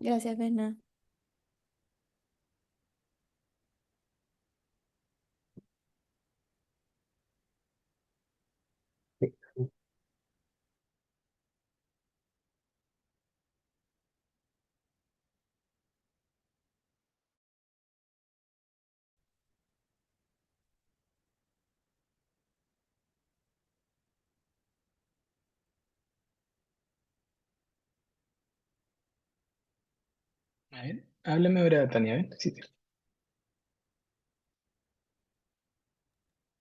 Gracias, Berna. A ver, háblame ahora, Tania, a ver. Sí.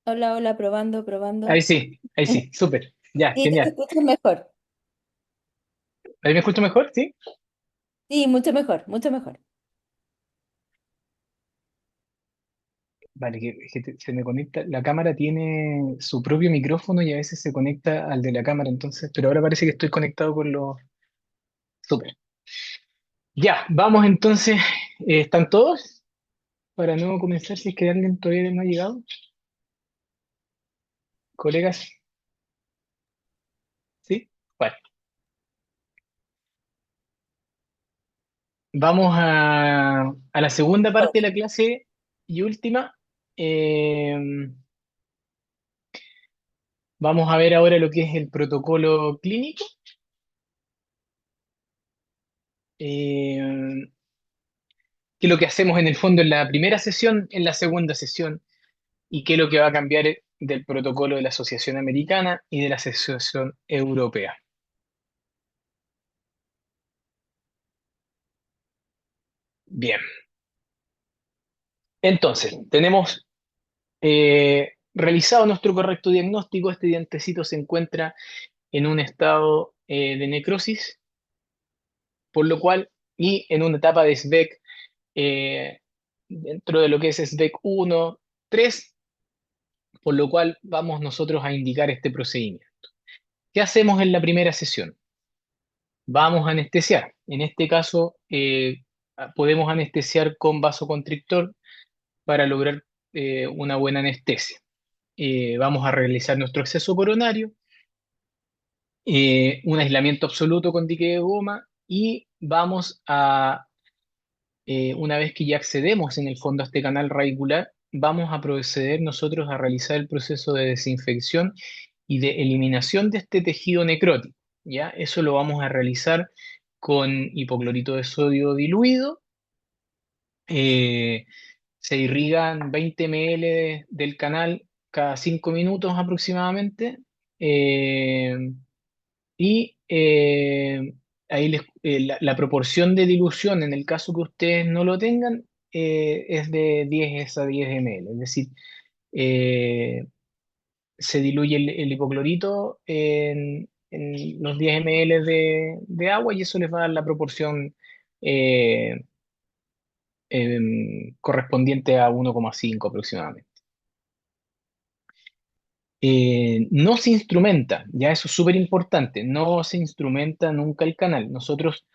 Hola, hola, probando, probando. Ahí sí, súper. Ya, Sí, te genial. escucho mejor. ¿Ahí me escucho mejor? Sí. Sí, mucho mejor, mucho mejor. Vale, se me conecta. La cámara tiene su propio micrófono y a veces se conecta al de la cámara, entonces, pero ahora parece que estoy conectado con los. Súper. Ya, vamos entonces. ¿Están todos? Para no comenzar, si es que alguien todavía no ha llegado. Colegas, ¿sí? Vale. Vamos a la segunda parte de Todos. la clase y última. Eh, Vamos a ver ahora lo que es el protocolo clínico. eh, Qué es lo que hacemos en el fondo en la primera sesión, en la segunda sesión, y qué es lo que va a cambiar del protocolo de la Asociación Americana y de la Asociación Europea. Bien, entonces, tenemos realizado nuestro correcto diagnóstico. Este dientecito se encuentra en un estado de necrosis, por lo cual, y en una etapa de SVEC, dentro de lo que es SVEC 1, 3, por lo cual vamos nosotros a indicar este procedimiento. ¿Qué hacemos en la primera sesión? Vamos a anestesiar. En este caso, podemos anestesiar con vasoconstrictor para lograr una buena anestesia. Vamos a realizar nuestro acceso coronario, un aislamiento absoluto con dique de goma y vamos a, una vez que ya accedemos en el fondo a este canal radicular, vamos a proceder nosotros a realizar el proceso de desinfección y de eliminación de este tejido necrótico. ¿Ya? Eso lo vamos a realizar con hipoclorito de sodio diluido. eh, Se irrigan 20 ml del canal cada 5 minutos aproximadamente. eh, y ahí la proporción de dilución, en el caso que ustedes no lo tengan, es de 10 a 10 ml. Es decir, eh, se diluye el hipoclorito en los 10 ml de agua y eso les va a dar la proporción eh, correspondiente a 1,5 aproximadamente. No se instrumenta, ya eso es súper importante, no se instrumenta nunca el canal. Nosotros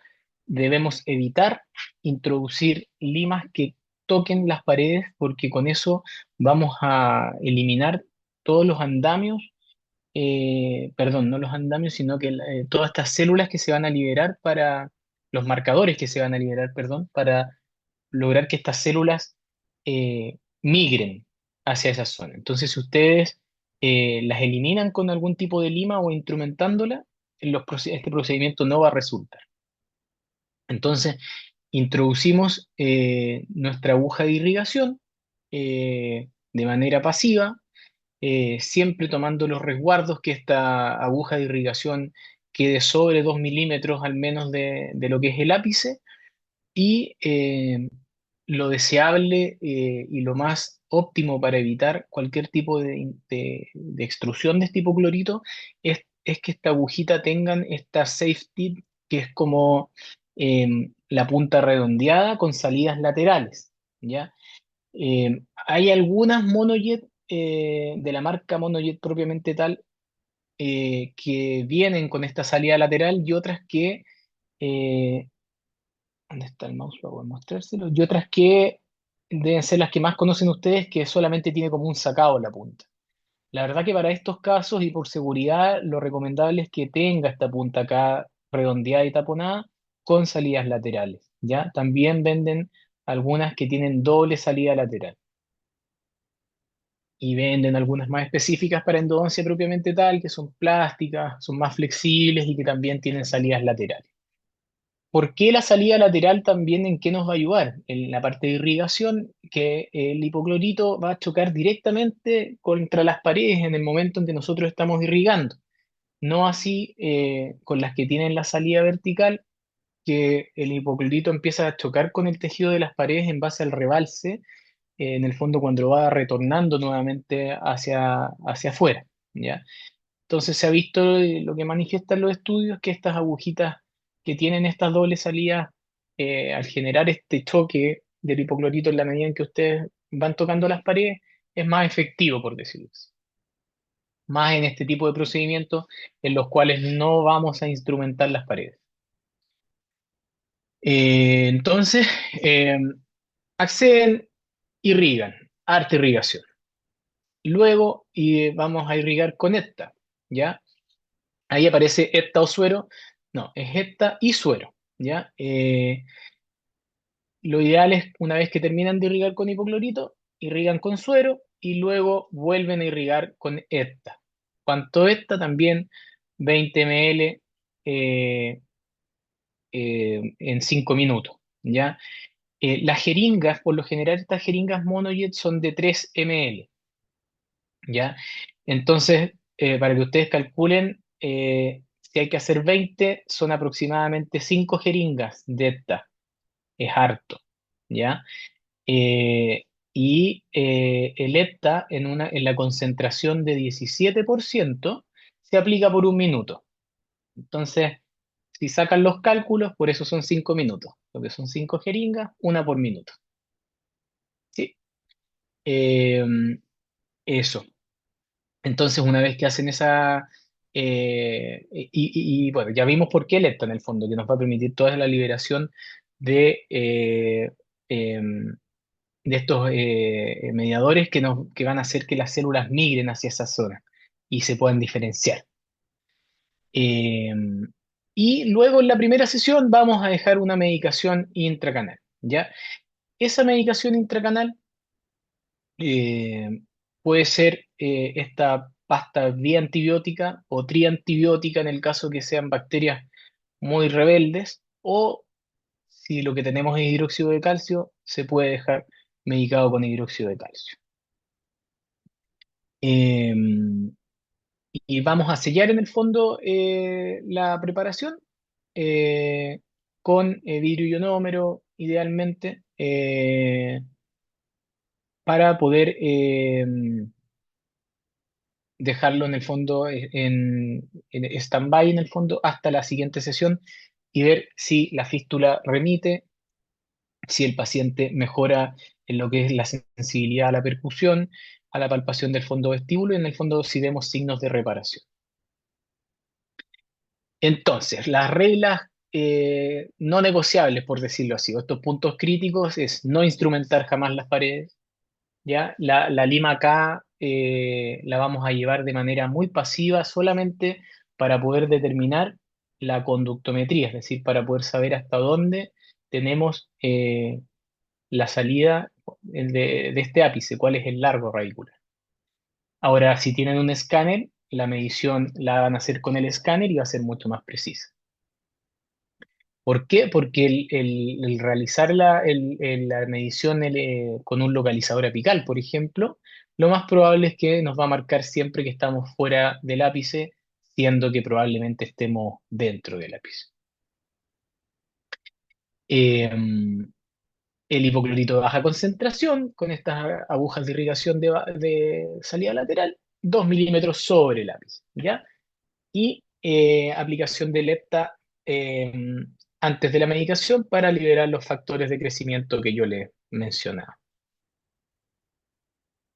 debemos evitar introducir limas que toquen las paredes porque con eso vamos a eliminar todos los andamios, perdón, no los andamios, sino que todas estas células que se van a liberar para, los marcadores que se van a liberar, perdón, para lograr que estas células migren hacia esa zona. Entonces, si ustedes las eliminan con algún tipo de lima o instrumentándola, este procedimiento no va a resultar. Entonces, introducimos nuestra aguja de irrigación de manera pasiva, siempre tomando los resguardos que esta aguja de irrigación quede sobre 2 milímetros al menos de lo que es el ápice y lo deseable y lo más óptimo para evitar cualquier tipo de extrusión de este hipoclorito es que esta agujita tengan esta safety que es como la punta redondeada con salidas laterales, ¿ya? Hay algunas monojet de la marca monojet propiamente tal que vienen con esta salida lateral y otras que eh, ¿dónde está el mouse para poder mostrárselo? Y otras que deben ser las que más conocen ustedes, que solamente tiene como un sacado en la punta. La verdad que para estos casos y por seguridad, lo recomendable es que tenga esta punta acá redondeada y taponada con salidas laterales. ¿ya? También venden algunas que tienen doble salida lateral. Y venden algunas más específicas para endodoncia propiamente tal, que son plásticas, son más flexibles y que también tienen salidas laterales. ¿Por qué la salida lateral también en qué nos va a ayudar? En la parte de irrigación, que el hipoclorito va a chocar directamente contra las paredes en el momento en que nosotros estamos irrigando. No así con las que tienen la salida vertical, que el hipoclorito empieza a chocar con el tejido de las paredes en base al rebalse, en el fondo cuando va retornando nuevamente hacia afuera, ¿ya? Entonces se ha visto lo que manifiestan los estudios, que estas agujitas que tienen estas dobles salidas, al generar este choque del hipoclorito en la medida en que ustedes van tocando las paredes, es más efectivo, por decirlo así. Más en este tipo de procedimientos en los cuales no vamos a instrumentar las paredes. Entonces, eh, acceden, irrigan, harta irrigación. Luego vamos a irrigar con esta, ¿ya? Ahí aparece esta o suero. No, es esta y suero, ¿ya? Lo ideal es, una vez que terminan de irrigar con hipoclorito, irrigan con suero y luego vuelven a irrigar con esta. ¿Cuánto esta? También 20 ml en 5 minutos, ¿ya? Las jeringas, por lo general, estas jeringas Monojet son de 3 ml, ¿ya? Entonces, para que ustedes calculen, si hay que hacer 20 son aproximadamente 5 jeringas de esta. Es harto, ¿ya? El EPTA en la concentración de 17% se aplica por un minuto. Entonces, si sacan los cálculos, por eso son 5 minutos, lo que son 5 jeringas, una por minuto. ¿Sí? Eh, Eso. Entonces, una vez que hacen esa... bueno, ya vimos por qué el EPTA en el fondo, que nos va a permitir toda la liberación de, em, de estos mediadores que van a hacer que las células migren hacia esa zona y se puedan diferenciar. Eh, y luego en la primera sesión vamos a dejar una medicación intracanal, ¿ya? Esa medicación intracanal eh, puede ser esta pasta biantibiótica o triantibiótica en el caso que sean bacterias muy rebeldes, o si lo que tenemos es hidróxido de calcio, se puede dejar medicado con hidróxido de calcio. Eh, y vamos a sellar en el fondo la preparación eh, con vidrio ionómero, idealmente, para poder dejarlo en el fondo en stand-by en el fondo hasta la siguiente sesión y ver si la fístula remite, si el paciente mejora en lo que es la sensibilidad a la percusión, a la palpación del fondo vestíbulo y en el fondo si vemos signos de reparación. Entonces, las reglas no negociables, por decirlo así, o estos puntos críticos es no instrumentar jamás las paredes, ¿ya? La lima acá la vamos a llevar de manera muy pasiva solamente para poder determinar la conductometría, es decir, para poder saber hasta dónde tenemos la salida de este ápice, cuál es el largo radicular. Ahora, si tienen un escáner, la medición la van a hacer con el escáner y va a ser mucho más precisa. ¿Por qué? Porque el realizar la medición con un localizador apical, por ejemplo, lo más probable es que nos va a marcar siempre que estamos fuera del ápice, siendo que probablemente estemos dentro del ápice. Eh, el hipoclorito de baja concentración, con estas agujas de irrigación de salida lateral, 2 milímetros sobre el ápice, ¿ya? Y aplicación de lepta eh, antes de la medicación para liberar los factores de crecimiento que yo les mencionaba.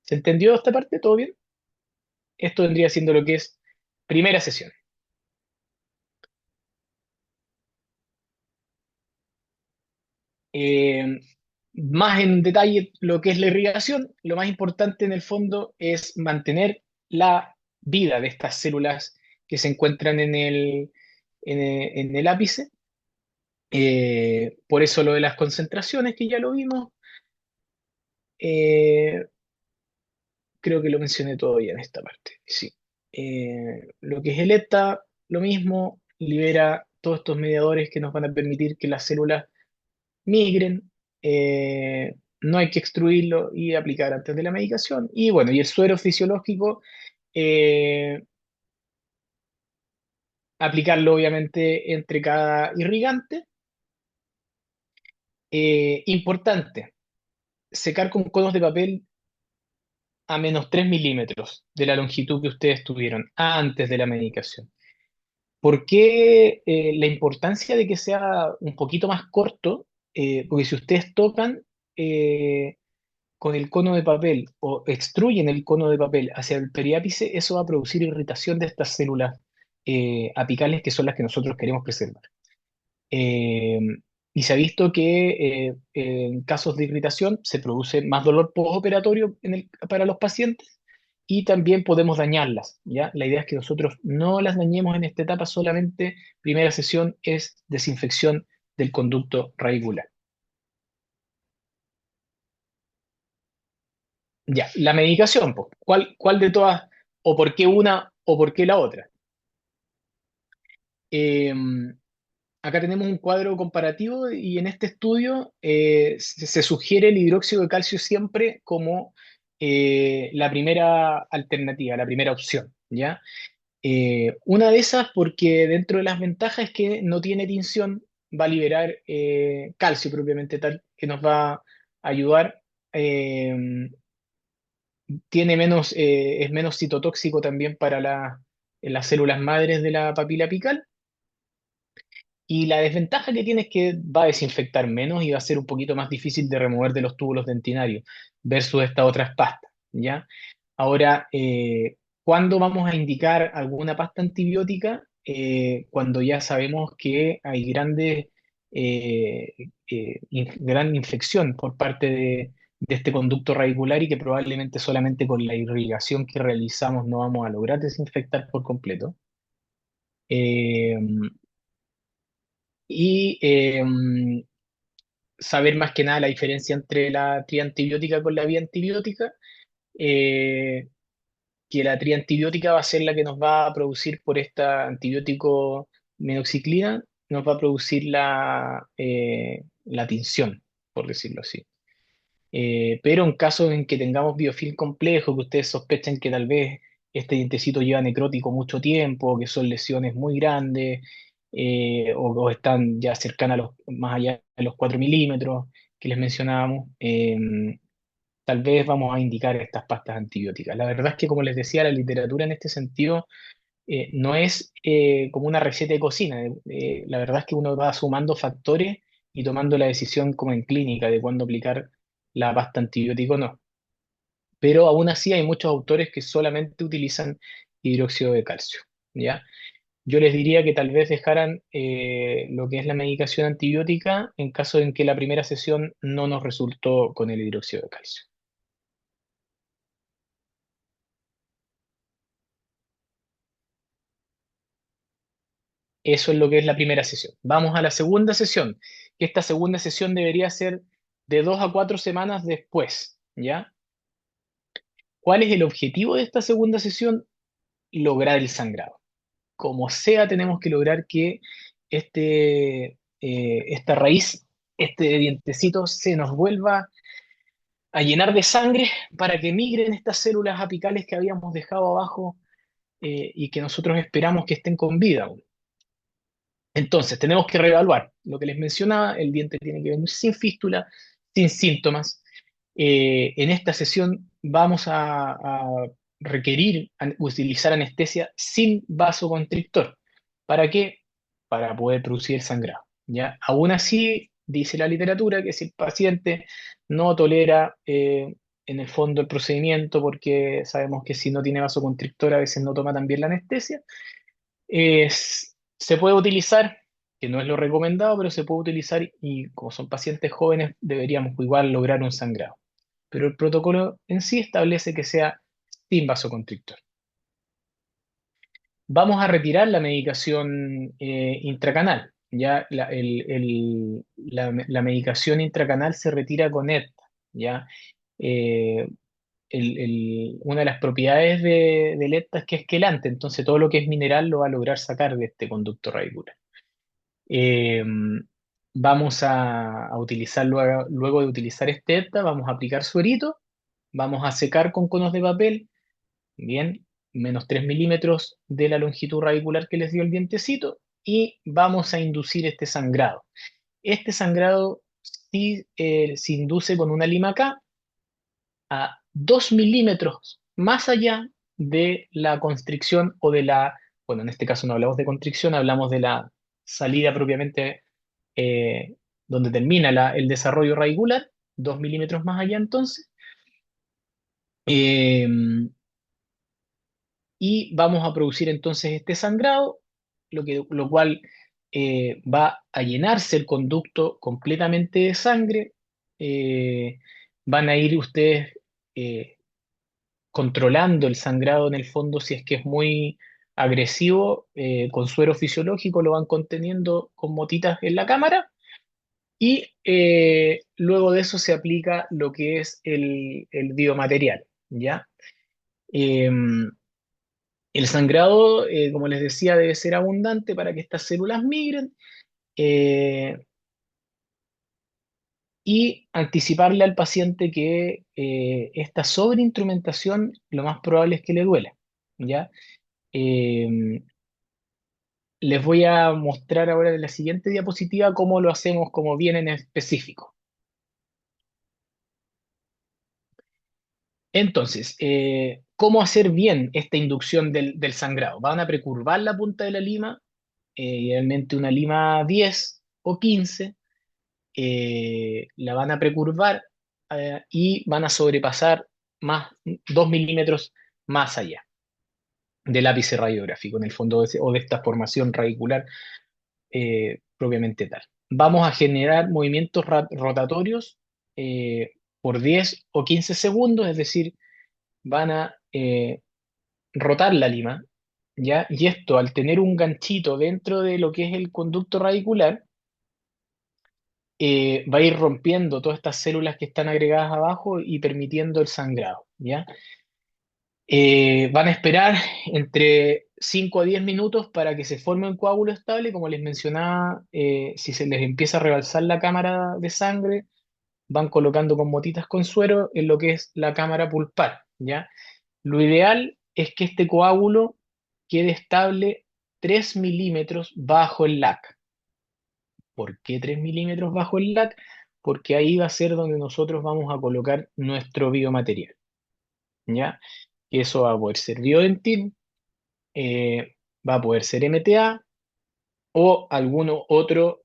¿Se entendió esta parte? ¿Todo bien? Esto vendría siendo lo que es primera sesión. Eh, Más en detalle lo que es la irrigación, lo más importante en el fondo es mantener la vida de estas células que se encuentran en el ápice. Por eso lo de las concentraciones, que ya lo vimos. Eh, Creo que lo mencioné todo ya en esta parte. Sí. Lo que es el ETA, lo mismo, libera todos estos mediadores que nos van a permitir que las células migren. No hay que extruirlo y aplicar antes de la medicación. Y bueno, y el suero fisiológico, eh, aplicarlo obviamente entre cada irrigante. Importante, secar con conos de papel a -3 milímetros de la longitud que ustedes tuvieron antes de la medicación. ¿Por qué la importancia de que sea un poquito más corto? Porque si ustedes tocan eh, con el cono de papel o extruyen el cono de papel hacia el periápice, eso va a producir irritación de estas células apicales, que son las que nosotros queremos preservar. Eh, y se ha visto que en casos de irritación se produce más dolor postoperatorio para los pacientes, y también podemos dañarlas, ¿ya? La idea es que nosotros no las dañemos en esta etapa, solamente primera sesión es desinfección del conducto radicular. Ya, la medicación, pues, ¿cuál de todas, o por qué una, o por qué la otra? Eh, Acá tenemos un cuadro comparativo y en este estudio se sugiere el hidróxido de calcio siempre como la primera alternativa, la primera opción, ¿ya? Una de esas, porque dentro de las ventajas es que no tiene tinción, va a liberar calcio propiamente tal, que nos va a ayudar. eh, Tiene menos, es menos citotóxico también para las células madres de la papila apical. Y la desventaja que tiene es que va a desinfectar menos y va a ser un poquito más difícil de remover de los túbulos dentinarios versus estas otras pastas, ¿ya? Ahora, ¿cuándo vamos a indicar alguna pasta antibiótica? Cuando ya sabemos que hay eh, gran infección por parte de este conducto radicular, y que probablemente solamente con la irrigación que realizamos no vamos a lograr desinfectar por completo. Eh, y saber más que nada la diferencia entre la triantibiótica con la biantibiótica, eh, que la triantibiótica va a ser la que nos va a producir por esta antibiótico minoxiclina, nos va a producir la tinción, por decirlo así. Pero en caso en que tengamos biofilm complejo, que ustedes sospechen que tal vez este dientecito lleva necrótico mucho tiempo, que son lesiones muy grandes, o están ya cercanas más allá de los 4 milímetros que les mencionábamos, tal vez vamos a indicar estas pastas antibióticas. La verdad es que, como les decía, la literatura en este sentido no es como una receta de cocina. La verdad es que uno va sumando factores y tomando la decisión como en clínica de cuándo aplicar la pasta antibiótica o no. Pero aún así hay muchos autores que solamente utilizan hidróxido de calcio, ¿ya? Yo les diría que tal vez dejaran lo que es la medicación antibiótica en caso en que la primera sesión no nos resultó con el hidróxido de calcio. Eso es lo que es la primera sesión. Vamos a la segunda sesión, que esta segunda sesión debería ser de 2 a 4 semanas después, ¿ya? ¿Cuál es el objetivo de esta segunda sesión? Lograr el sangrado. Como sea, tenemos que lograr que esta raíz, este dientecito, se nos vuelva a llenar de sangre para que migren estas células apicales que habíamos dejado abajo, y que nosotros esperamos que estén con vida aún. Entonces, tenemos que reevaluar lo que les mencionaba: el diente tiene que venir sin fístula, sin síntomas. En esta sesión vamos a requerir utilizar anestesia sin vasoconstrictor. ¿Para qué? Para poder producir el sangrado, ¿ya? Aún así, dice la literatura que si el paciente no tolera en el fondo el procedimiento, porque sabemos que si no tiene vasoconstrictor a veces no toma también la anestesia, se puede utilizar, que no es lo recomendado, pero se puede utilizar, y como son pacientes jóvenes deberíamos igual lograr un sangrado. Pero el protocolo en sí establece que sea sin vasoconstrictor. Vamos a retirar la medicación intracanal. ya la medicación intracanal se retira con ERTA, ya. Eh, una de las propiedades del ERTA es que es quelante, entonces todo lo que es mineral lo va a lograr sacar de este conducto radicular. Eh, Vamos a utilizar luego de utilizar este ERTA, vamos a aplicar suerito, vamos a secar con conos de papel, bien, -3 milímetros de la longitud radicular que les dio el dientecito, y vamos a inducir este sangrado. Este sangrado sí, se induce con una lima K a 2 milímetros más allá de la constricción o de la, bueno, en este caso no hablamos de constricción, hablamos de la salida propiamente, eh, donde termina el desarrollo radicular, 2 milímetros más allá entonces. Eh, y vamos a producir entonces este sangrado, lo cual va a llenarse el conducto completamente de sangre. Van a ir ustedes eh, controlando el sangrado en el fondo si es que es muy agresivo, con suero fisiológico lo van conteniendo con motitas en la cámara y luego de eso se aplica lo que es el biomaterial, ¿ya? Em, el sangrado, como les decía, debe ser abundante para que estas células migren, eh, y anticiparle al paciente que esta sobreinstrumentación lo más probable es que le duela, ¿ya? Eh, Les voy a mostrar ahora en la siguiente diapositiva cómo lo hacemos, como bien en específico. Entonces, ¿cómo hacer bien esta inducción del sangrado? Van a precurvar la punta de la lima, idealmente una lima 10 o 15, la van a precurvar, y van a sobrepasar más 2 milímetros más allá del ápice radiográfico, en el fondo, o de esta formación radicular propiamente tal. Vamos a generar movimientos rotatorios por 10 o 15 segundos, es decir, van a rotar la lima, ¿ya? Y esto, al tener un ganchito dentro de lo que es el conducto radicular, va a ir rompiendo todas estas células que están agregadas abajo y permitiendo el sangrado, ¿ya? Van a esperar entre 5 a 10 minutos para que se forme un coágulo estable. Como les mencionaba, si se les empieza a rebalsar la cámara de sangre, van colocando con motitas con suero en lo que es la cámara pulpar, ¿ya? Lo ideal es que este coágulo quede estable 3 milímetros bajo el LAC. ¿Por qué 3 milímetros bajo el LAC? Porque ahí va a ser donde nosotros vamos a colocar nuestro biomaterial, ¿ya? Y eso va a poder ser biodentil, va a poder ser MTA o algún otro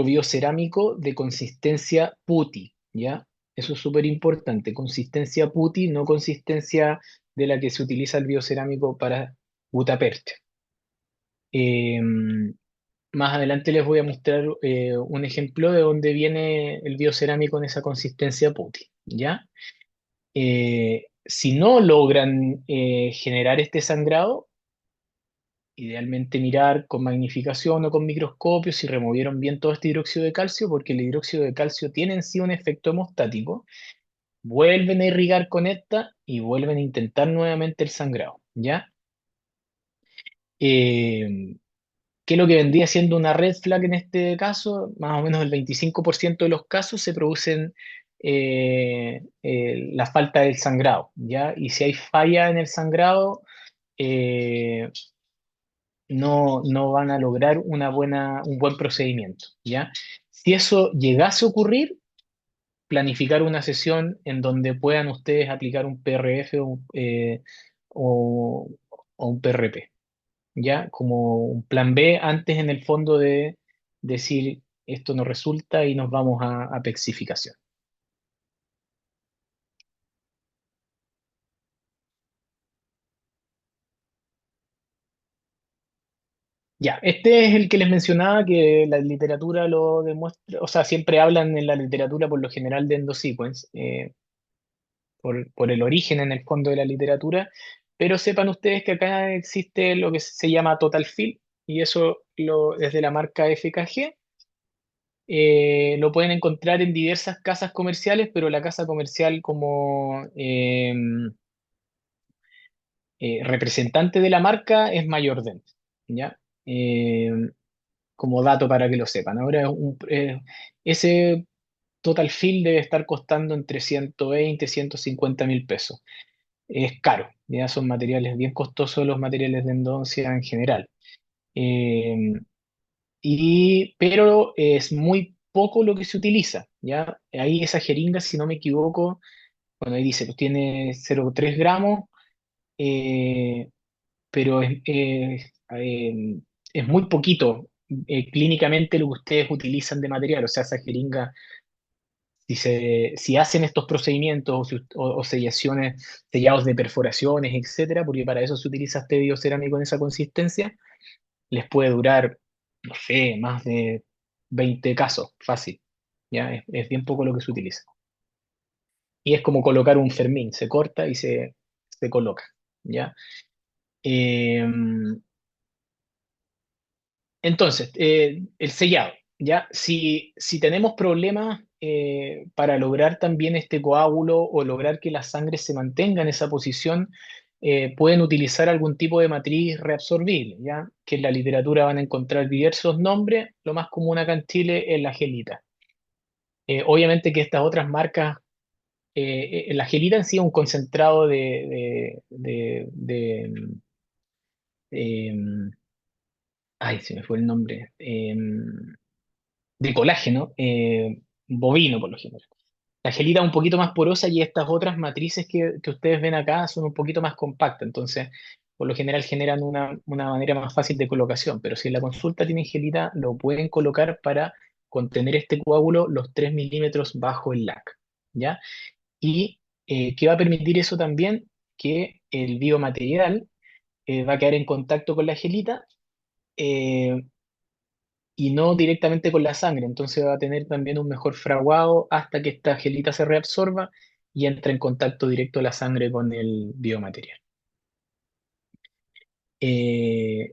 biocerámico de consistencia PUTI, ¿ya? Eso es súper importante, consistencia PUTI, no consistencia de la que se utiliza el biocerámico para gutaperte. Eh, Más adelante les voy a mostrar un ejemplo de dónde viene el biocerámico en esa consistencia PUTI, ¿ya? Si no logran generar este sangrado, idealmente mirar con magnificación o con microscopio si removieron bien todo este hidróxido de calcio, porque el hidróxido de calcio tiene en sí un efecto hemostático. Vuelven a irrigar con esta y vuelven a intentar nuevamente el sangrado, ¿ya? Eh, ¿Qué es lo que vendría siendo una red flag en este caso? Más o menos el 25% de los casos se producen la falta del sangrado, ¿ya? Y si hay falla en el sangrado, eh, no van a lograr un buen procedimiento, ¿ya? Si eso llegase a ocurrir, planificar una sesión en donde puedan ustedes aplicar un PRF o, o un PRP, ¿ya? Como un plan B antes en el fondo de decir esto no resulta y nos vamos a pexificación. Ya, este es el que les mencionaba que la literatura lo demuestra, o sea, siempre hablan en la literatura por lo general de endosequence, por el origen en el fondo de la literatura, pero sepan ustedes que acá existe lo que se llama Total Fill, y eso es de la marca FKG. Lo pueden encontrar en diversas casas comerciales, pero la casa comercial como representante de la marca es Mayordent, ¿ya? Eh, Como dato para que lo sepan. Ahora, ese Total Fill debe estar costando entre 120 y 150.000 pesos. Es caro, ya son materiales bien costosos los materiales de endodoncia en general. Eh, pero es muy poco lo que se utiliza, ¿ya? Ahí esa jeringa, si no me equivoco, bueno, ahí dice, pues tiene 0,3 gramos, eh, pero es muy poquito clínicamente lo que ustedes utilizan de material, o sea, esa jeringa, si hacen estos procedimientos o sellaciones, sellados de perforaciones, etcétera, porque para eso se utiliza este biocerámico en esa consistencia, les puede durar, no sé, más de 20 casos, fácil. ¿Ya? Es bien poco lo que se utiliza. Y es como colocar un fermín, se corta y se coloca. ¿Ya? Eh, entonces, el sellado. ¿Ya? Si tenemos problemas para lograr también este coágulo o lograr que la sangre se mantenga en esa posición, pueden utilizar algún tipo de matriz reabsorbible, ¿ya? Que en la literatura van a encontrar diversos nombres, lo más común acá en Chile es la gelita. Obviamente que estas otras marcas, la gelita en sí es un concentrado em, ay, se me fue el nombre, de colágeno bovino por lo general. La gelita es un poquito más porosa y estas otras matrices que ustedes ven acá son un poquito más compactas, entonces por lo general generan una manera más fácil de colocación, pero si en la consulta tienen gelita, lo pueden colocar para contener este coágulo los 3 milímetros bajo el LAC, ¿ya? Y ¿qué va a permitir eso también? Que el biomaterial va a quedar en contacto con la gelita eh, y no directamente con la sangre, entonces va a tener también un mejor fraguado hasta que esta gelita se reabsorba y entra en contacto directo la sangre con el biomaterial. Eh,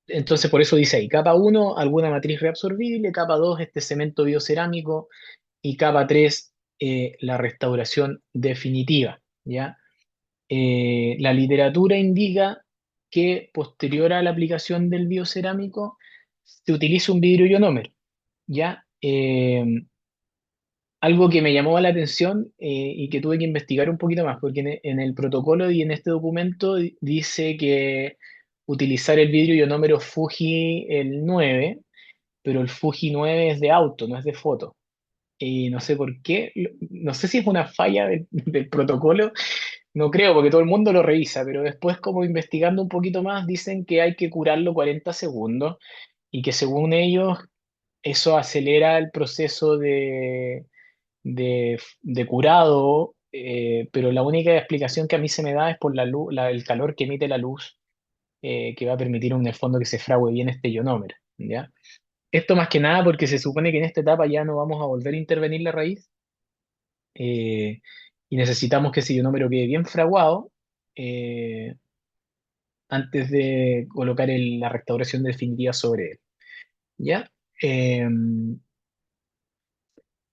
entonces por eso dice ahí, capa uno alguna matriz reabsorbible, capa 2 este cemento biocerámico y capa 3 la restauración definitiva, ¿ya? La literatura indica que posterior a la aplicación del biocerámico se utiliza un vidrio ionómero, ¿ya? Algo que me llamó la atención y que tuve que investigar un poquito más, porque en el protocolo y en este documento dice que utilizar el vidrio ionómero Fuji el 9, pero el Fuji 9 es de auto, no es de foto. Y no sé por qué, no sé si es una falla del protocolo, no creo, porque todo el mundo lo revisa, pero después como investigando un poquito más dicen que hay que curarlo 40 segundos y que según ellos eso acelera el proceso de curado, pero la única explicación que a mí se me da es por la luz, el calor que emite la luz, que va a permitir en el fondo que se frague bien este ionómero, ¿ya? Esto más que nada porque se supone que en esta etapa ya no vamos a volver a intervenir la raíz eh, y necesitamos que ese ionómero quede bien fraguado eh, antes de colocar la restauración definitiva sobre él, ¿ya? Eh,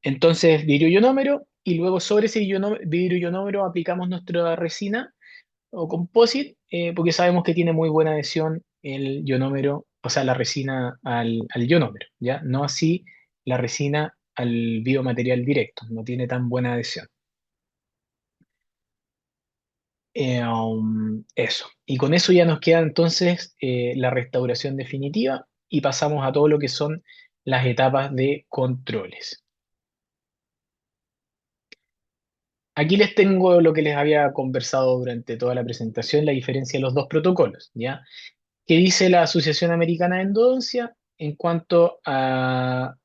entonces, vidrio ionómero y luego sobre ese vidrio ionómero aplicamos nuestra resina o composite, porque sabemos que tiene muy buena adhesión el ionómero, o sea, la resina al ionómero, ¿ya? No así la resina al biomaterial directo, no tiene tan buena adhesión. Eso. Y con eso ya nos queda entonces la restauración definitiva y pasamos a todo lo que son las etapas de controles. Aquí les tengo lo que les había conversado durante toda la presentación, la diferencia de los dos protocolos, ¿ya? ¿Qué dice la Asociación Americana de Endodoncia en cuanto a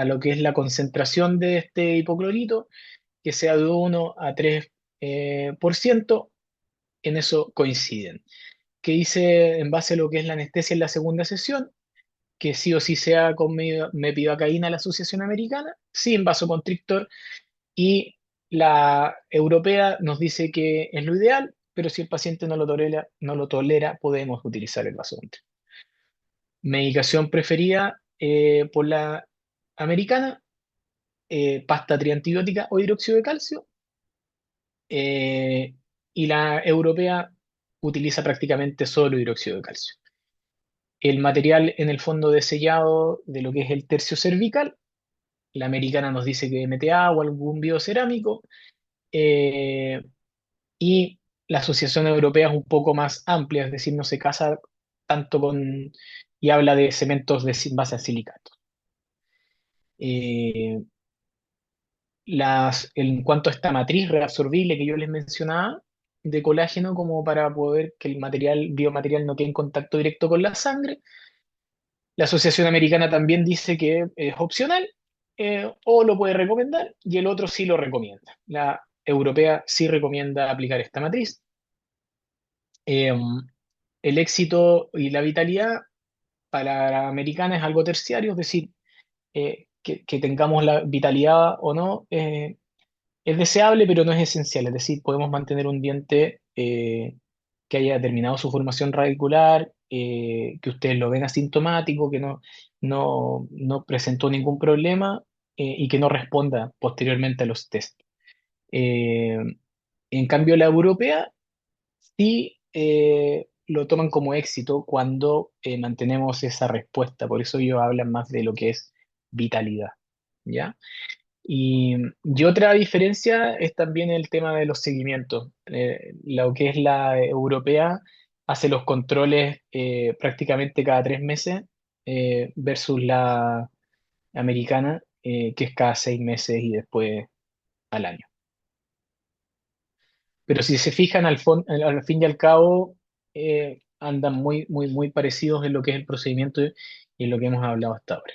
lo que es la concentración de este hipoclorito, que sea de 1 a 3%? En eso coinciden. ¿Qué dice en base a lo que es la anestesia en la segunda sesión? Que sí o sí sea con mepivacaína la Asociación Americana, sin vasoconstrictor, y la europea nos dice que es lo ideal, pero si el paciente no lo tolera, podemos utilizar el vasoconstrictor. Medicación preferida por la americana, pasta triantibiótica o hidróxido de calcio, eh, y la europea utiliza prácticamente solo hidróxido de calcio. El material en el fondo de sellado de lo que es el tercio cervical, la americana nos dice que MTA o algún biocerámico, eh, y la Asociación Europea es un poco más amplia, es decir, no se casa tanto con, y habla de cementos de base a silicato. Eh, en cuanto a esta matriz reabsorbible que yo les mencionaba, de colágeno, como para poder que el biomaterial no quede en contacto directo con la sangre, la Asociación Americana también dice que es opcional, o lo puede recomendar, y el otro sí lo recomienda. La europea sí recomienda aplicar esta matriz. Eh, el éxito y la vitalidad para la americana es algo terciario, es decir, que tengamos la vitalidad o no, es deseable, pero no es esencial. Es decir, podemos mantener un diente que haya terminado su formación radicular, que ustedes lo ven asintomático, que no presentó ningún problema, y que no responda posteriormente a los test. Eh, en cambio, la europea sí lo toman como éxito cuando mantenemos esa respuesta. Por eso ellos hablan más de lo que es vitalidad. ¿Ya? Y otra diferencia es también el tema de los seguimientos. Lo que es la europea hace los controles prácticamente cada 3 meses, versus la americana, que es cada 6 meses y después al año. Pero si se fijan al fin y al cabo, andan muy, muy, muy parecidos en lo que es el procedimiento y en lo que hemos hablado hasta ahora.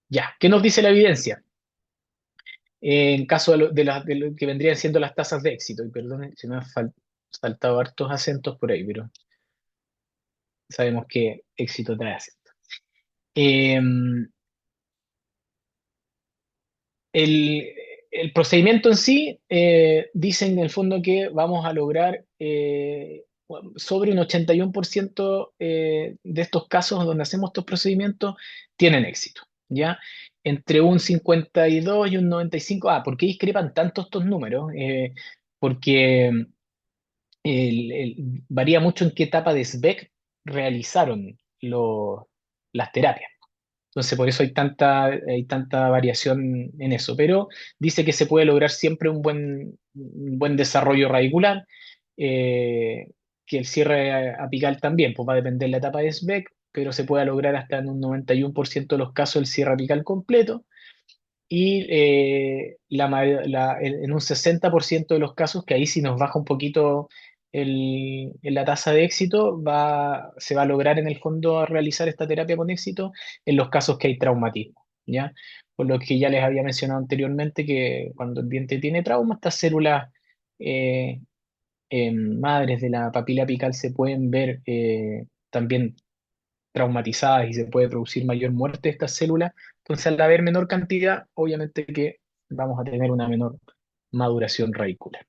Ya, ¿qué nos dice la evidencia? En caso de lo que vendrían siendo las tasas de éxito, y perdonen si me han faltado hartos acentos por ahí, pero sabemos que éxito trae acento. Eh, el, el procedimiento en sí, dicen en el fondo que vamos a lograr, sobre un 81% de estos casos donde hacemos estos procedimientos tienen éxito, ¿ya? Entre un 52 y un 95. ¿Por qué discrepan tanto estos números? Porque varía mucho en qué etapa de SBEC realizaron las terapias. Entonces, por eso hay tanta variación en eso. Pero dice que se puede lograr siempre un buen desarrollo radicular, eh, que el cierre apical también, pues va a depender de la etapa de SBEC, pero se puede lograr hasta en un 91% de los casos el cierre apical completo, y en un 60% de los casos, que ahí sí nos baja un poquito en la tasa de éxito, se va a lograr en el fondo realizar esta terapia con éxito en los casos que hay traumatismo, ¿ya? Por lo que ya les había mencionado anteriormente, que cuando el diente tiene trauma, estas células eh, madres de la papila apical se pueden ver también traumatizadas, y se puede producir mayor muerte de estas células. Entonces, al haber menor cantidad, obviamente que vamos a tener una menor maduración radicular.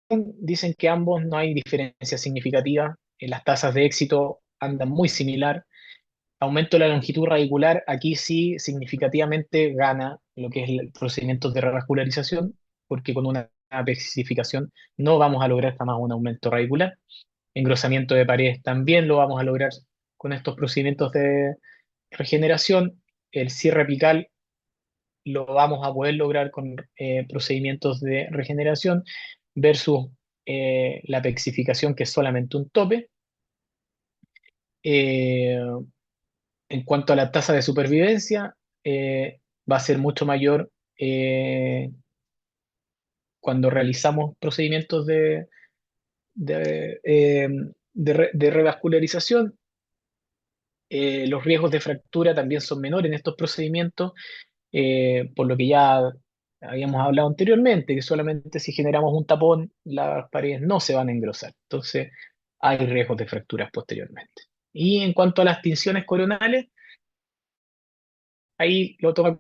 Dicen que ambos no hay diferencia significativa, en las tasas de éxito andan muy similar. Aumento de la longitud radicular, aquí sí significativamente gana lo que es el procedimiento de revascularización, porque con una especificación no vamos a lograr jamás un aumento radicular. Engrosamiento de paredes también lo vamos a lograr con estos procedimientos de regeneración. El cierre apical lo vamos a poder lograr con procedimientos de regeneración, versus la pexificación, que es solamente un tope. Eh, en cuanto a la tasa de supervivencia, va a ser mucho mayor cuando realizamos procedimientos de revascularización. Los riesgos de fractura también son menores en estos procedimientos, por lo que ya habíamos hablado anteriormente, que solamente si generamos un tapón, las paredes no se van a engrosar. Entonces, hay riesgos de fracturas posteriormente. Y en cuanto a las tinciones coronales, ahí lo toma.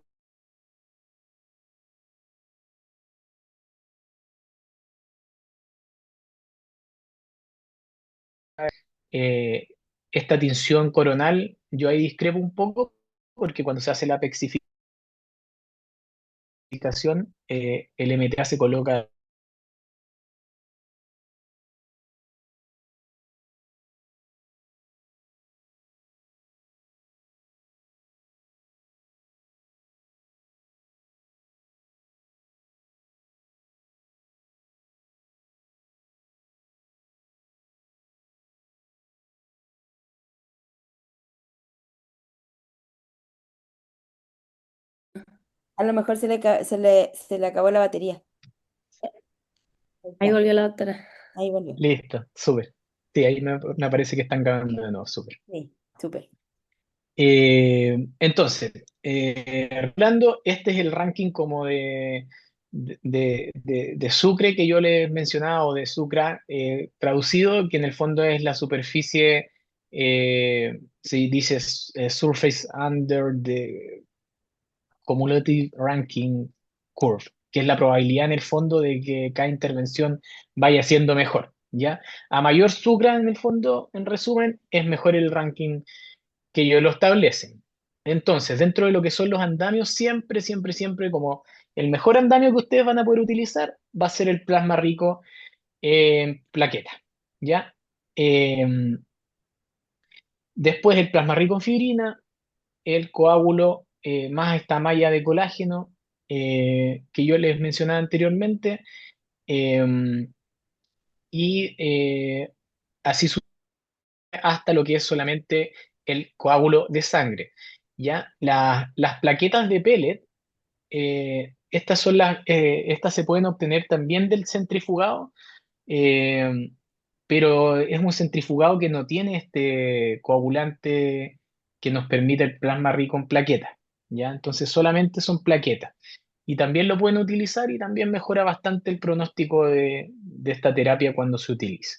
eh, esta tinción coronal, yo ahí discrepo un poco, porque cuando se hace la pexificación, el MTA se coloca. A lo mejor se le acabó la batería. Ahí Ahí está, volvió la doctora. ahí volvió. Listo, súper. Sí, ahí me parece que están ganando de nuevo, súper. Sí, súper. Entonces, hablando, este es el ranking como de Sucre que yo les mencionaba, o de Sucra, traducido, que en el fondo es la superficie, si dices surface under the cumulative ranking curve, que es la probabilidad en el fondo de que cada intervención vaya siendo mejor, ¿ya? A mayor Sucra en el fondo, en resumen, es mejor el ranking que ellos lo establecen. Entonces, dentro de lo que son los andamios, siempre, siempre, siempre, como el mejor andamio que ustedes van a poder utilizar va a ser el plasma rico en plaqueta, ¿ya? Eh, Después el plasma rico en fibrina, el coágulo más esta malla de colágeno que yo les mencionaba anteriormente, eh, y así hasta lo que es solamente el coágulo de sangre. ¿Ya? Las plaquetas de pellet, estas se pueden obtener también del centrifugado, eh, pero es un centrifugado que no tiene este coagulante que nos permite el plasma rico en plaquetas, ¿ya? Entonces solamente son plaquetas. Y también lo pueden utilizar y también mejora bastante el pronóstico de esta terapia cuando se utiliza.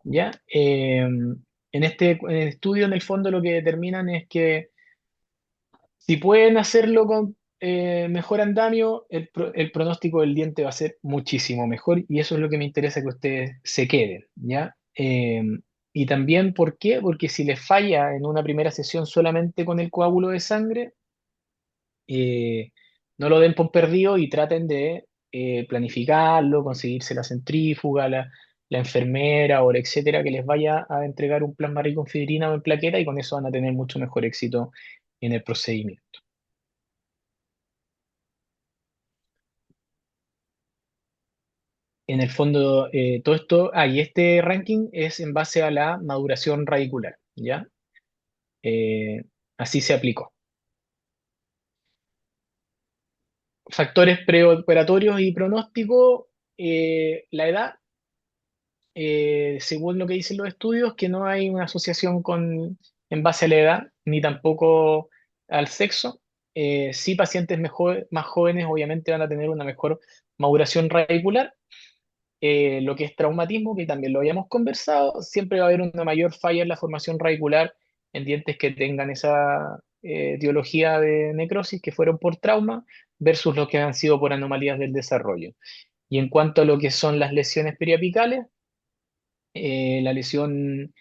¿Ya? En este estudio, en el fondo, lo que determinan es que si pueden hacerlo con mejor andamio, el pronóstico del diente va a ser muchísimo mejor y eso es lo que me interesa que ustedes se queden, ¿ya? Y también, ¿por qué? Porque si les falla en una primera sesión solamente con el coágulo de sangre, no lo den por perdido y traten de planificarlo, conseguirse la centrífuga, la enfermera o la etcétera que les vaya a entregar un plasma rico en fibrina o en plaqueta y con eso van a tener mucho mejor éxito en el procedimiento. En el fondo, todo esto, y este ranking es en base a la maduración radicular, ¿ya? Eh, Así se aplicó. Factores preoperatorios y pronóstico, la edad, según lo que dicen los estudios, que no hay una asociación en base a la edad, ni tampoco al sexo. Sí, pacientes más jóvenes obviamente van a tener una mejor maduración radicular. Lo que es traumatismo, que también lo habíamos conversado, siempre va a haber una mayor falla en la formación radicular en dientes que tengan esa etiología de necrosis que fueron por trauma versus los que han sido por anomalías del desarrollo. Y en cuanto a lo que son las lesiones periapicales, la lesión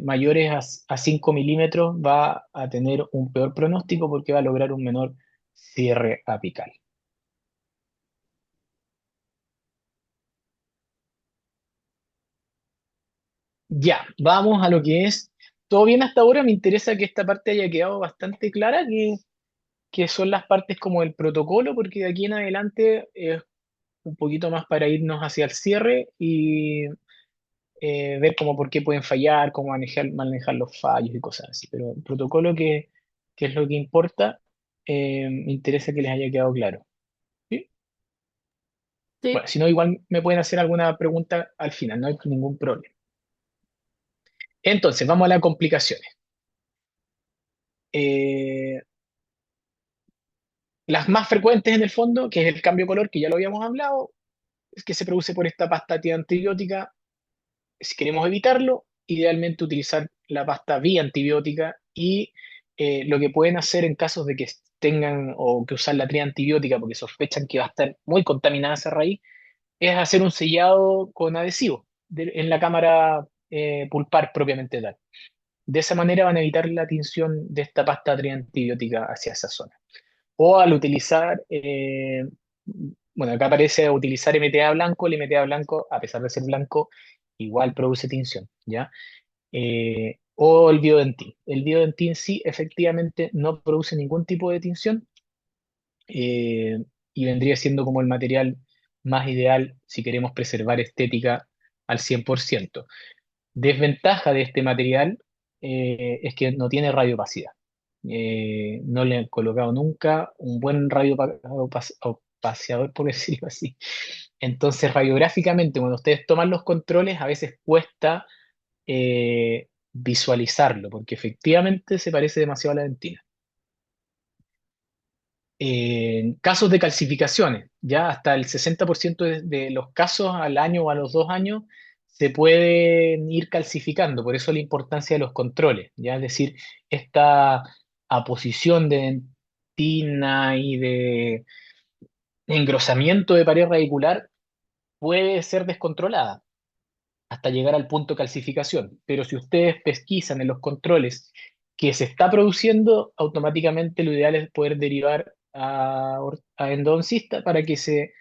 mayores a 5 milímetros va a tener un peor pronóstico porque va a lograr un menor cierre apical. Ya, vamos a lo que es. Todo bien hasta ahora, me interesa que esta parte haya quedado bastante clara, que son las partes como el protocolo, porque de aquí en adelante es un poquito más para irnos hacia el cierre y ver cómo por qué pueden fallar, cómo manejar los fallos y cosas así. Pero el protocolo que es lo que importa, me interesa que les haya quedado claro. ¿Sí? Bueno, Sí. si no, igual me pueden hacer alguna pregunta al final, no hay ningún problema. Entonces, vamos a las complicaciones. Eh, Las más frecuentes en el fondo, que es el cambio de color, que ya lo habíamos hablado, es que se produce por esta pasta antibiótica. Si queremos evitarlo, idealmente utilizar la pasta biantibiótica y lo que pueden hacer en casos de que tengan o que usar la triantibiótica porque sospechan que va a estar muy contaminada esa raíz, es hacer un sellado con adhesivo en la cámara pulpar propiamente tal. De esa manera van a evitar la tinción de esta pasta triantibiótica hacia esa zona. O al utilizar, bueno, acá aparece utilizar MTA blanco, el MTA blanco, a pesar de ser blanco, igual produce tinción, ¿ya? O el biodentín. El biodentín sí, efectivamente, no produce ningún tipo de tinción y vendría siendo como el material más ideal si queremos preservar estética al 100%. Desventaja de este material es que no tiene radiopacidad. No le han colocado nunca un buen radiopaseador, por decirlo así. Entonces, radiográficamente, cuando ustedes toman los controles, a veces cuesta visualizarlo, porque efectivamente se parece demasiado a la dentina. En casos de calcificaciones, ya hasta el 60% de los casos al año o a los 2 años se pueden ir calcificando, por eso la importancia de los controles, ya es decir, esta aposición de dentina y de engrosamiento de pared radicular puede ser descontrolada hasta llegar al punto de calcificación. Pero si ustedes pesquisan en los controles que se está produciendo, automáticamente lo ideal es poder derivar a endodoncista para que se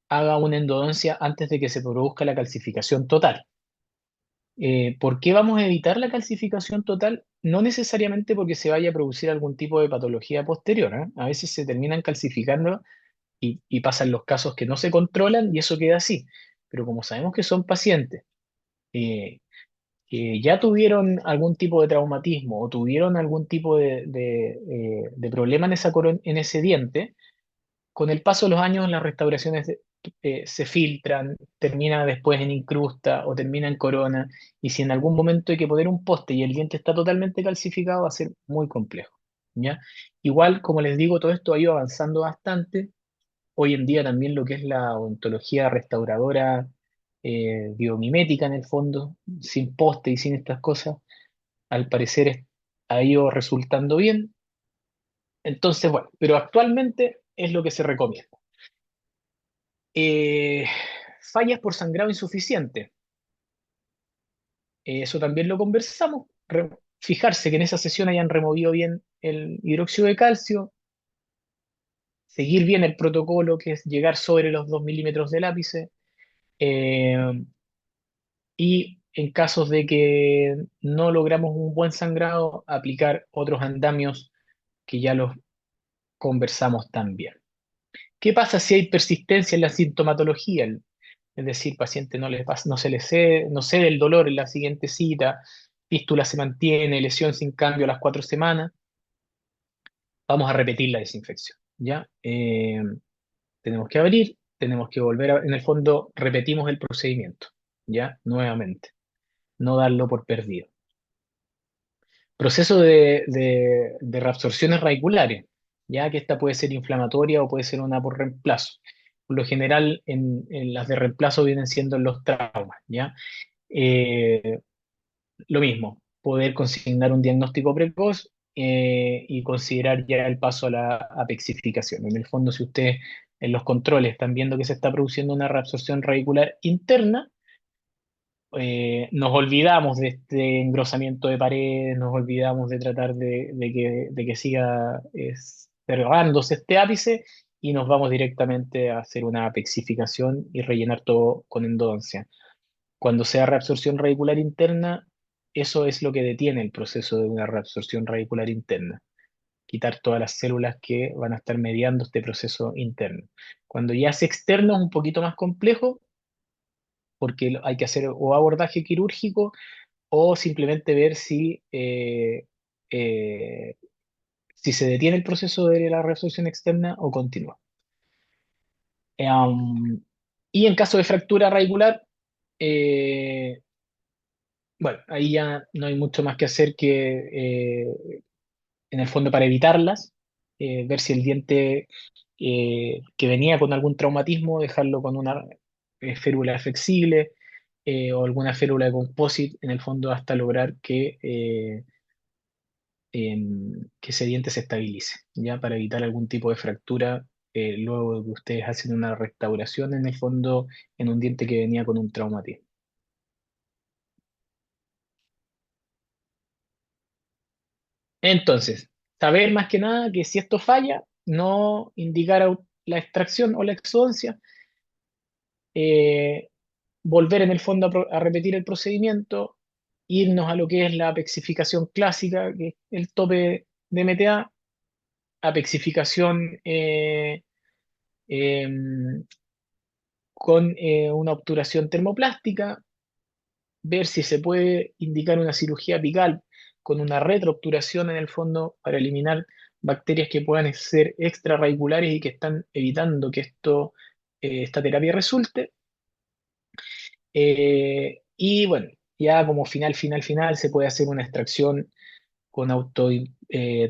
haga una endodoncia antes de que se produzca la calcificación total. ¿Por qué vamos a evitar la calcificación total? No necesariamente porque se vaya a producir algún tipo de patología posterior, ¿eh? A veces se terminan calcificando y pasan los casos que no se controlan y eso queda así. Pero como sabemos que son pacientes eh, que ya tuvieron algún tipo de traumatismo o tuvieron algún tipo de problema en en ese diente, con el paso de los años las restauraciones se filtran, termina después en incrusta o termina en corona, y si en algún momento hay que poner un poste y el diente está totalmente calcificado, va a ser muy complejo, ¿ya? Igual, como les digo, todo esto ha ido avanzando bastante. Hoy en día también lo que es la odontología restauradora biomimética en el fondo, sin poste y sin estas cosas, al parecer ha ido resultando bien. Entonces, bueno, pero actualmente es lo que se recomienda. Eh, fallas por sangrado insuficiente. Eso también lo conversamos. Fijarse que en esa sesión hayan removido bien el hidróxido de calcio, seguir bien el protocolo, que es llegar sobre los 2 milímetros del ápice, eh, y en casos de que no logramos un buen sangrado, aplicar otros andamios que ya los conversamos también. ¿Qué pasa si hay persistencia en la sintomatología? Es decir, paciente no se le cede, no cede el dolor en la siguiente cita, fístula se mantiene, lesión sin cambio a las 4 semanas, vamos a repetir la desinfección, ¿ya? Tenemos que abrir, tenemos que en el fondo repetimos el procedimiento, ¿ya? Nuevamente, no darlo por perdido. Proceso de reabsorciones radiculares, ya que esta puede ser inflamatoria o puede ser una por reemplazo. Por lo general, en las de reemplazo vienen siendo los traumas, ¿ya? Eh, lo mismo, poder consignar un diagnóstico precoz y considerar ya el paso a la apexificación. En el fondo, si ustedes en los controles están viendo que se está produciendo una reabsorción radicular interna, nos olvidamos de este engrosamiento de paredes, nos olvidamos de tratar de que siga cerrándose este ápice y nos vamos directamente a hacer una apexificación y rellenar todo con endodoncia. Cuando sea reabsorción radicular interna, eso es lo que detiene el proceso de una reabsorción radicular interna, quitar todas las células que van a estar mediando este proceso interno. Cuando ya es externo es un poquito más complejo porque hay que hacer o abordaje quirúrgico o simplemente ver eh, si se detiene el proceso de la reabsorción externa o continúa. Y en caso de fractura radicular, eh, bueno, ahí ya no hay mucho más que hacer que, en el fondo, para evitarlas. ver si el diente que venía con algún traumatismo, dejarlo con una férula flexible o alguna férula de composite, en el fondo hasta lograr que ese diente se estabilice, ¿ya? Para evitar algún tipo de fractura luego de que ustedes hacen una restauración en el fondo en un diente que venía con un traumatismo. Entonces, saber más que nada que si esto falla, no indicar la extracción o la exodoncia, eh, volver en el fondo a repetir el procedimiento, irnos a lo que es la apexificación clásica, que es el tope de MTA, apexificación em, con una obturación termoplástica, ver si se puede indicar una cirugía apical con una retroobturación en el fondo para eliminar bacterias que puedan ser extrarradiculares y que están evitando que esta terapia resulte. Y bueno, ya como final, se puede hacer una extracción con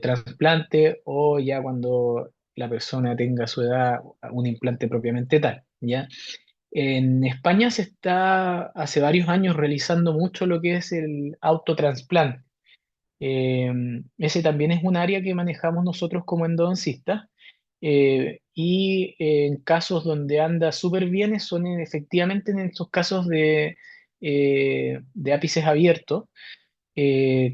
trasplante o ya cuando la persona tenga su edad, un implante propiamente tal, ¿ya? En España se está hace varios años realizando mucho lo que es el autotransplante. Eh, Ese también es un área que manejamos nosotros como endodoncistas. Y en casos donde anda súper bien son efectivamente en estos casos de ápices abiertos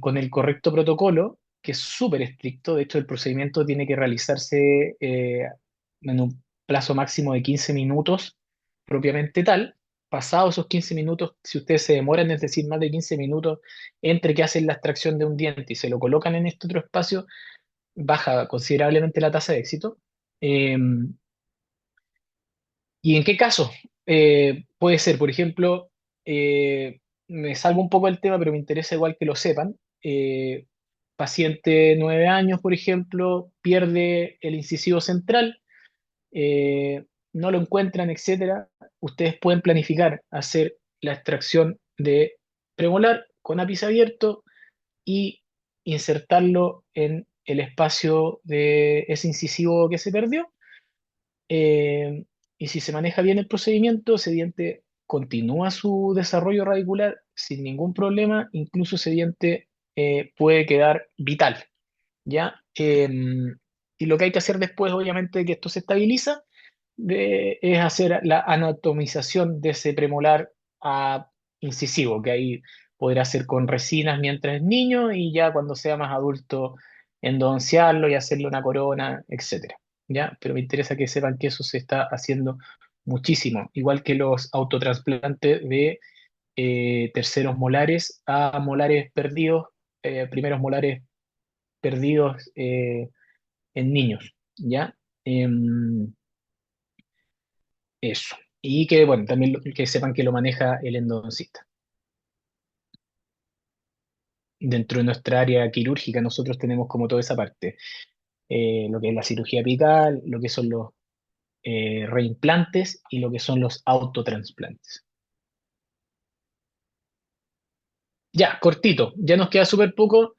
con el correcto protocolo, que es súper estricto. De hecho, el procedimiento tiene que realizarse en un plazo máximo de 15 minutos, propiamente tal. Pasados esos 15 minutos, si ustedes se demoran, es decir, más de 15 minutos entre que hacen la extracción de un diente y se lo colocan en este otro espacio, baja considerablemente la tasa de éxito. Eh, ¿Y en qué caso? Puede ser, por ejemplo, me salgo un poco del tema, pero me interesa igual que lo sepan. Paciente 9 años, por ejemplo, pierde el incisivo central, no lo encuentran, etcétera. Ustedes pueden planificar hacer la extracción de premolar con ápice abierto y insertarlo en el espacio de ese incisivo que se perdió eh, y si se maneja bien el procedimiento, ese diente continúa su desarrollo radicular sin ningún problema, incluso ese diente puede quedar vital, ¿ya? Y lo que hay que hacer después, obviamente, de que esto se estabiliza, es hacer la anatomización de ese premolar a incisivo, que ahí podrá hacer con resinas mientras es niño y ya cuando sea más adulto endonciarlo y hacerle una corona, etcétera. ¿Ya? Pero me interesa que sepan que eso se está haciendo muchísimo, igual que los autotransplantes de terceros molares a molares perdidos, primeros molares perdidos en niños, ¿ya? Eso. Y que, bueno, también que sepan que lo maneja el endodoncista. Dentro de nuestra área quirúrgica, nosotros tenemos como toda esa parte, lo que es la cirugía apical, lo que son los reimplantes y lo que son los autotransplantes. Ya, cortito, ya nos queda súper poco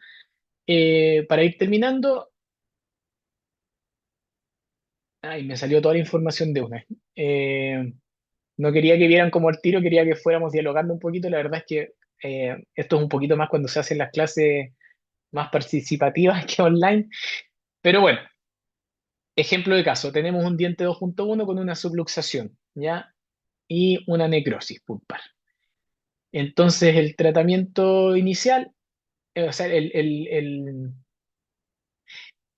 para ir terminando. Ay, me salió toda la información de una. Eh, no quería que vieran como el tiro, quería que fuéramos dialogando un poquito. La verdad es que esto es un poquito más cuando se hacen las clases más participativas que online. Pero bueno, ejemplo de caso, tenemos un diente 2.1 con una subluxación, ¿ya? Y una necrosis pulpar. Entonces, el tratamiento inicial, o sea, el,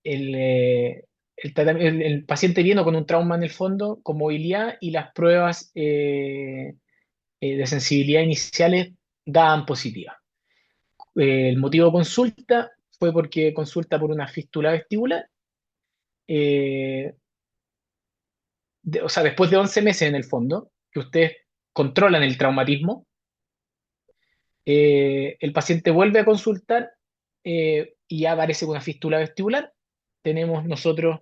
eh, el paciente vino con un trauma en el fondo, con movilidad y las pruebas de sensibilidad iniciales daban positiva. El motivo de consulta fue porque consulta por una fístula vestibular. eh, o sea, después de 11 meses en el fondo, que ustedes controlan el traumatismo, el paciente vuelve a consultar y ya aparece con una fístula vestibular. Tenemos nosotros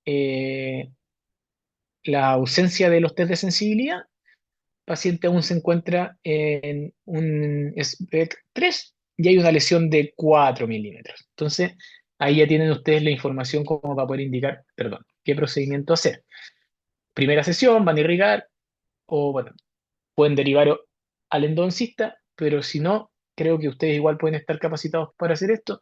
eh, la ausencia de los test de sensibilidad. El paciente aún se encuentra en un SPEC 3 y hay una lesión de 4 milímetros. Entonces, Ahí ya tienen ustedes la información como para poder indicar, perdón, qué procedimiento hacer. Primera sesión, van a irrigar, o bueno, pueden derivar al endodoncista, pero si no, creo que ustedes igual pueden estar capacitados para hacer esto.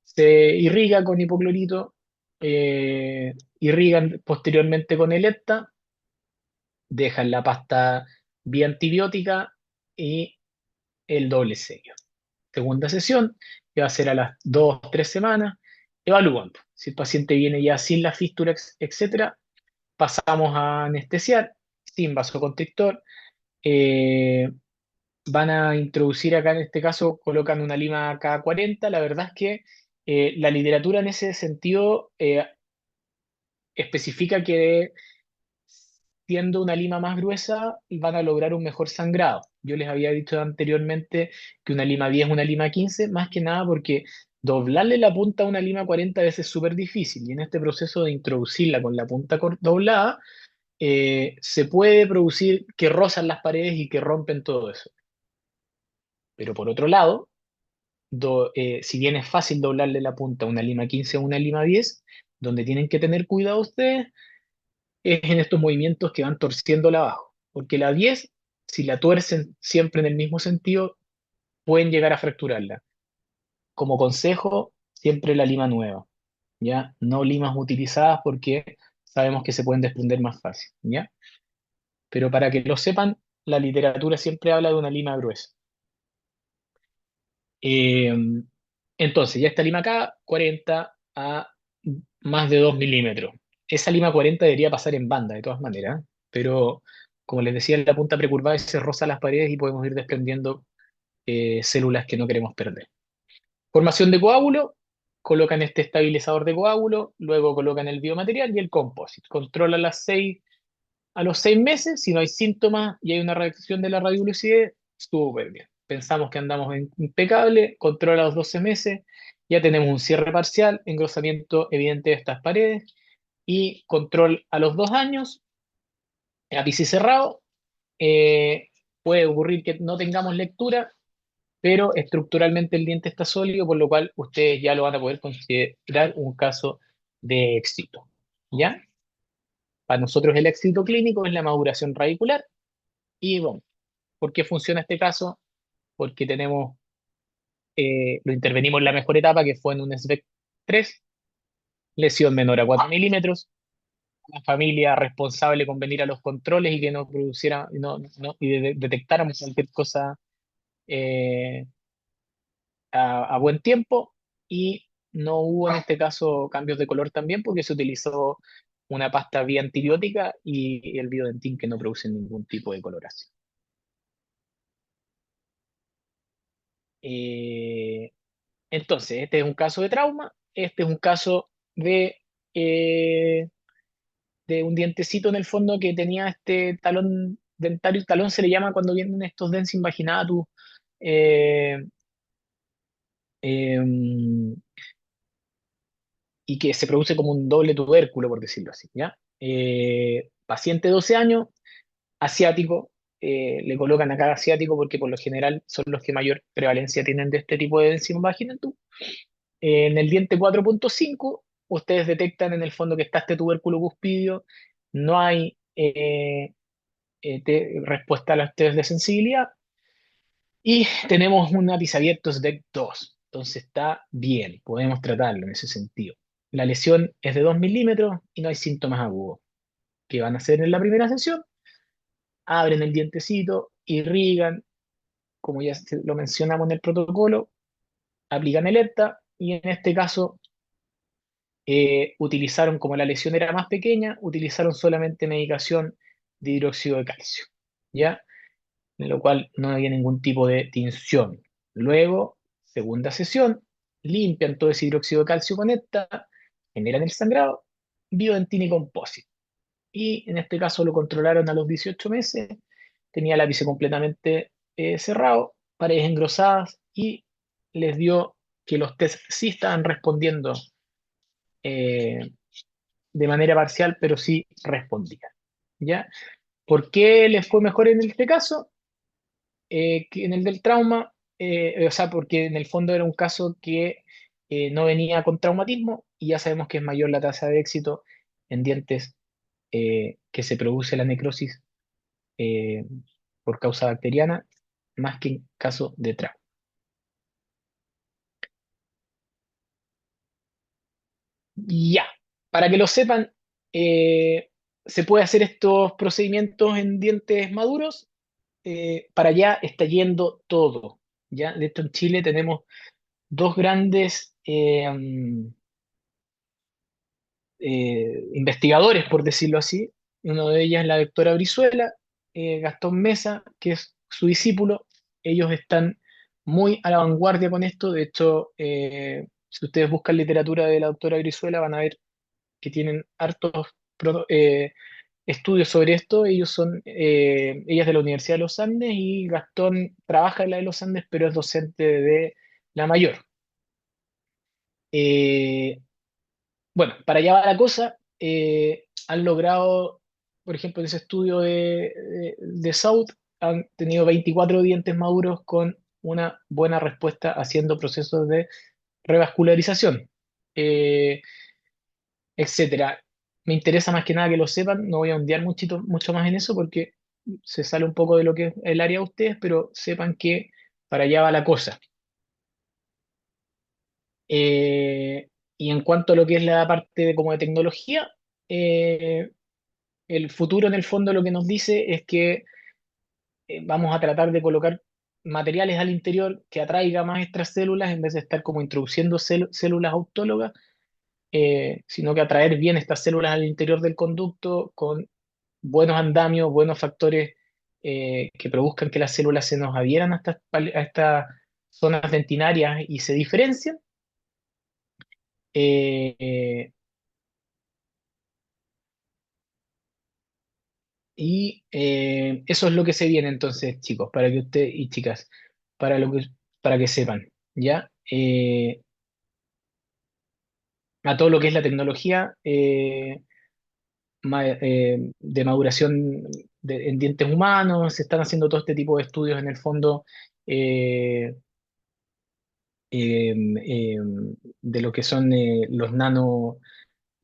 Se irriga con hipoclorito, irrigan posteriormente con Electa, dejan la pasta vía antibiótica y el doble sello. Segunda sesión, que va a ser a las 2 o 3 semanas, evalúan. Si el paciente viene ya sin la fístula, etcétera, pasamos a anestesiar sin vasoconstrictor. eh, Van a introducir acá en este caso, colocan una lima cada 40. La verdad es que la literatura en ese sentido especifica que siendo una lima más gruesa van a lograr un mejor sangrado. Yo les había dicho anteriormente que una lima 10 una lima 15 más que nada porque doblarle la punta a una lima 40 a veces es súper difícil y en este proceso de introducirla con la punta doblada, se puede producir que rozan las paredes y que rompen todo eso. Pero por otro lado, si bien es fácil doblarle la punta a una lima 15 o una lima 10, donde tienen que tener cuidado ustedes es en estos movimientos que van torciéndola abajo. Porque la 10, si la tuercen siempre en el mismo sentido, pueden llegar a fracturarla. Como consejo, siempre la lima nueva, ¿ya? No limas utilizadas porque sabemos que se pueden desprender más fácil, ¿ya? Pero para que lo sepan, la literatura siempre habla de una lima gruesa. Eh, entonces, ya está lima acá, 40 a más de 2 milímetros. Esa lima 40 debería pasar en banda, de todas maneras, pero como les decía, la punta precurvada se roza las paredes y podemos ir desprendiendo células que no queremos perder. Formación de coágulo, colocan este estabilizador de coágulo, luego colocan el biomaterial y el composite. Controlan a los 6 meses, si no hay síntomas y hay una reacción de la radiolucidez, súper bien. Pensamos que andamos impecable, control a los 12 meses, ya tenemos un cierre parcial, engrosamiento evidente de estas paredes y control a los 2 años, ápice cerrado. eh, Puede ocurrir que no tengamos lectura, pero estructuralmente el diente está sólido, por lo cual ustedes ya lo van a poder considerar un caso de éxito. ¿Ya? Para nosotros el éxito clínico es la maduración radicular y bueno, ¿por qué funciona este caso? Porque lo intervenimos en la mejor etapa, que fue en un SBEC 3, lesión menor a 4 milímetros, una familia responsable con venir a los controles y que no produciera, y detectáramos cualquier cosa eh, a buen tiempo, y no hubo en este caso cambios de color también porque se utilizó una pasta vía antibiótica y el biodentín que no produce ningún tipo de coloración. Eh, Entonces, este es un caso de trauma, este es un caso eh, de un dientecito en el fondo que tenía este talón dentario. Talón se le llama cuando vienen estos dens invaginatus, eh, eh, y que se produce como un doble tubérculo, por decirlo así, ¿ya? Paciente de 12 años, asiático, le colocan acá asiático porque por lo general son los que mayor prevalencia tienen de este tipo de dens invaginatus. En el diente 4.5, ustedes detectan en el fondo que está este tubérculo cuspidio, no hay respuesta a los test de sensibilidad y tenemos un ápice abierto SDEC 2. Entonces está bien, podemos tratarlo en ese sentido. La lesión es de 2 milímetros y no hay síntomas agudos. ¿Qué van a hacer en la primera sesión? Abren el dientecito, irrigan, como ya lo mencionamos en el protocolo, aplican el EPTA y en este caso utilizaron, como la lesión era más pequeña, utilizaron solamente medicación de hidróxido de calcio, ¿ya? En lo cual no había ningún tipo de tinción. Luego, segunda sesión, limpian todo ese hidróxido de calcio con esta, generan el sangrado, biodentina y composite. Y en este caso lo controlaron a los 18 meses, tenía el ápice completamente cerrado, paredes engrosadas y les dio que los test sí estaban respondiendo eh, de manera parcial, pero sí respondía. ¿Ya? ¿Por qué les fue mejor en este caso que en el del trauma? O sea, porque en el fondo era un caso que no venía con traumatismo y ya sabemos que es mayor la tasa de éxito en dientes que se produce la necrosis eh, por causa bacteriana, más que en caso de trauma. Ya, para que lo sepan, eh, se puede hacer estos procedimientos en dientes maduros. Para allá está yendo todo. ¿Ya? De hecho, en Chile tenemos dos grandes investigadores, por decirlo así. Uno de ellas es la doctora Brizuela, Gastón Mesa, que es su discípulo. Ellos están muy a la vanguardia con esto. De hecho, si ustedes buscan literatura de la doctora Brizuela, van a ver que tienen hartos estudios sobre esto. Ella es de la Universidad de los Andes y Gastón trabaja en la de los Andes, pero es docente de la mayor. Eh, bueno, para allá va la cosa. Han logrado, por ejemplo, en ese estudio de South, han tenido 24 dientes maduros con una buena respuesta haciendo procesos de revascularización. Eh, etcétera. Me interesa más que nada que lo sepan, no voy a ondear mucho más en eso porque se sale un poco de lo que es el área de ustedes, pero sepan que para allá va la cosa. Eh, y en cuanto a lo que es la parte de, como de tecnología, eh, el futuro en el fondo lo que nos dice es que vamos a tratar de colocar materiales al interior que atraiga más extracélulas en vez de estar como introduciendo células autólogas, sino que atraer bien estas células al interior del conducto con buenos andamios, buenos factores que produzcan que las células se nos adhieran a estas zonas dentinarias y se diferencien. Eh, eh, Eso es lo que se viene entonces, chicos, para que usted y chicas, para que sepan, ¿ya? A todo lo que es la tecnología de maduración en dientes humanos, se están haciendo todo este tipo de estudios en el fondo eh, eh, eh, de lo que son los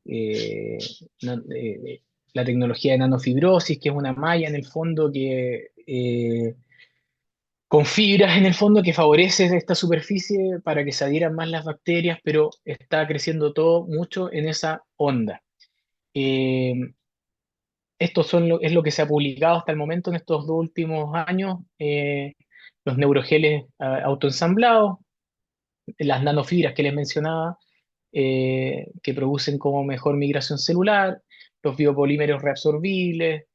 eh, na- eh, la tecnología de nanofibrosis, que es una malla en el fondo que con fibras en el fondo que favorece esta superficie para que se adhieran más las bacterias, pero está creciendo todo mucho en esa onda. Eh, es lo que se ha publicado hasta el momento en estos 2 últimos años, los neurogeles autoensamblados, las nanofibras que les mencionaba, que producen como mejor migración celular, los biopolímeros reabsorbibles,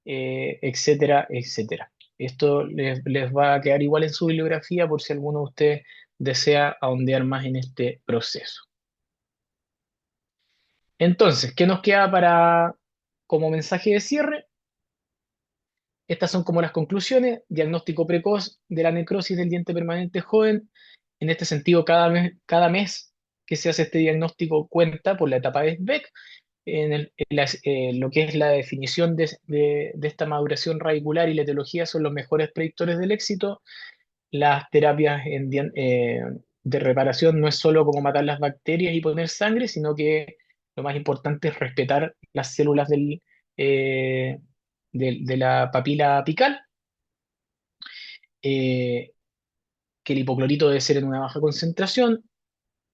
etcétera, etcétera. Esto les va a quedar igual en su bibliografía por si alguno de ustedes desea ahondear más en este proceso. Entonces, ¿qué nos queda como mensaje de cierre? Estas son como las conclusiones. Diagnóstico precoz de la necrosis del diente permanente joven. En este sentido, cada mes que se hace este diagnóstico cuenta por la etapa de Beck, lo que es la definición de esta maduración radicular y la etiología son los mejores predictores del éxito. Las terapias de reparación no es solo como matar las bacterias y poner sangre, sino que lo más importante es respetar las células eh, de la papila apical, eh, que el hipoclorito debe ser en una baja concentración,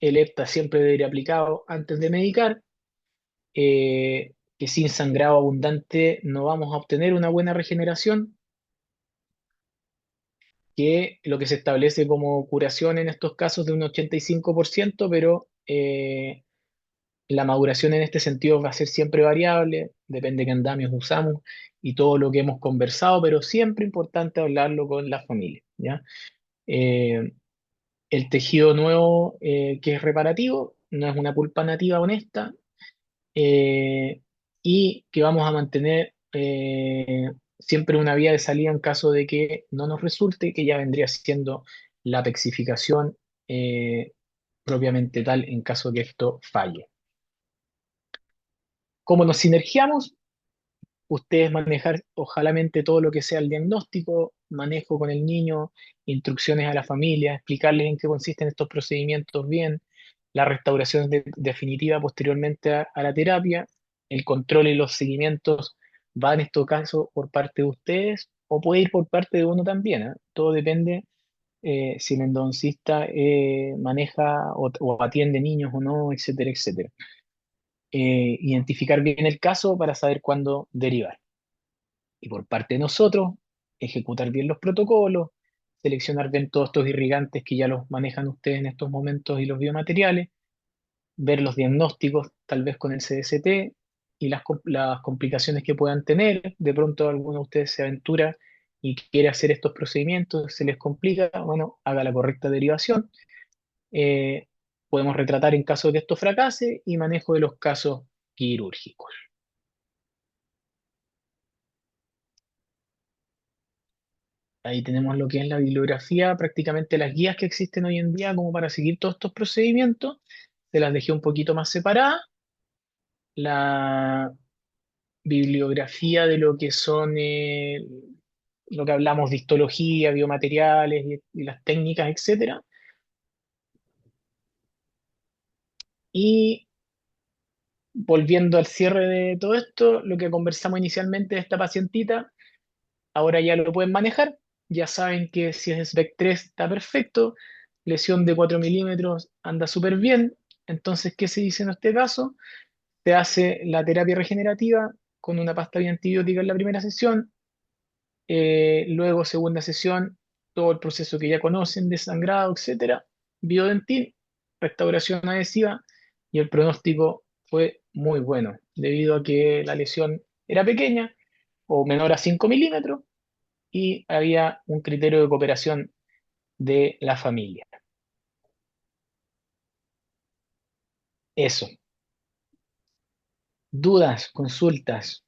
el EPTA siempre debe ir aplicado antes de medicar, que sin sangrado abundante no vamos a obtener una buena regeneración, que lo que se establece como curación en estos casos de un 85%, pero la maduración en este sentido va a ser siempre variable, depende de qué andamios usamos y todo lo que hemos conversado, pero siempre importante hablarlo con la familia, ¿ya? Eh, el tejido nuevo que es reparativo, no es una pulpa nativa honesta, eh, y que vamos a mantener siempre una vía de salida en caso de que no nos resulte, que ya vendría siendo la pexificación propiamente tal en caso que esto falle. ¿Cómo nos sinergiamos? Ustedes manejar ojalamente todo lo que sea el diagnóstico, manejo con el niño, instrucciones a la familia, explicarles en qué consisten estos procedimientos bien, la restauración definitiva posteriormente a la terapia. El control y los seguimientos va en estos casos por parte de ustedes o puede ir por parte de uno también, ¿eh? Todo depende si el endodoncista maneja o atiende niños o no, etcétera, etcétera. Identificar bien el caso para saber cuándo derivar. Y por parte de nosotros, ejecutar bien los protocolos, seleccionar bien todos estos irrigantes que ya los manejan ustedes en estos momentos y los biomateriales, ver los diagnósticos, tal vez con el CDCT y las complicaciones que puedan tener. De pronto alguno de ustedes se aventura y quiere hacer estos procedimientos, se les complica, bueno, haga la correcta derivación. Eh, Podemos retratar en caso de que esto fracase y manejo de los casos quirúrgicos. Ahí tenemos lo que es la bibliografía, prácticamente las guías que existen hoy en día como para seguir todos estos procedimientos. Se las dejé un poquito más separadas. La bibliografía de lo que son, lo que hablamos de histología, biomateriales y las técnicas, etcétera. Y volviendo al cierre de todo esto, lo que conversamos inicialmente de esta pacientita, ahora ya lo pueden manejar. Ya saben que si es SBEC 3 está perfecto. Lesión de 4 milímetros anda súper bien. Entonces, ¿qué se dice en este caso? Se hace la terapia regenerativa con una pasta antibiótica en la primera sesión. Luego, segunda sesión, todo el proceso que ya conocen de sangrado, etcétera. Biodentín, restauración adhesiva y el pronóstico fue muy bueno debido a que la lesión era pequeña o menor a 5 milímetros y había un criterio de cooperación de la familia. Eso. Dudas, consultas.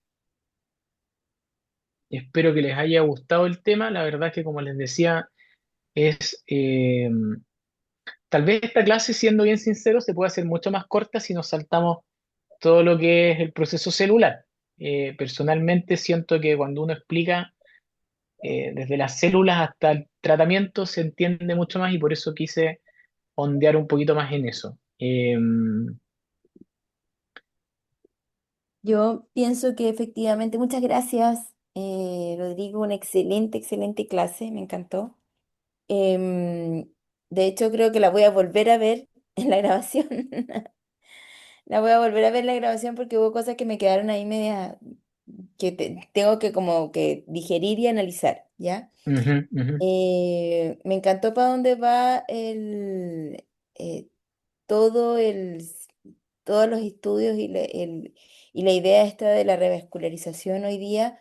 Espero que les haya gustado el tema. La verdad es que, como les decía, es tal vez esta clase, siendo bien sincero, se puede hacer mucho más corta si nos saltamos todo lo que es el proceso celular. Personalmente siento que cuando uno explica desde las células hasta el tratamiento se entiende mucho más y por eso quise ondear un poquito más en eso. Yo pienso que efectivamente, muchas gracias, Rodrigo, una excelente, excelente clase, me encantó. Em, de hecho, creo que la voy a volver a ver en la grabación. La voy a volver a ver en la grabación porque hubo cosas que me quedaron ahí media que tengo que como que digerir y analizar, ¿ya? Ujú, ujú. Me encantó para dónde va eh, todo todos los estudios y la idea esta de la revascularización hoy día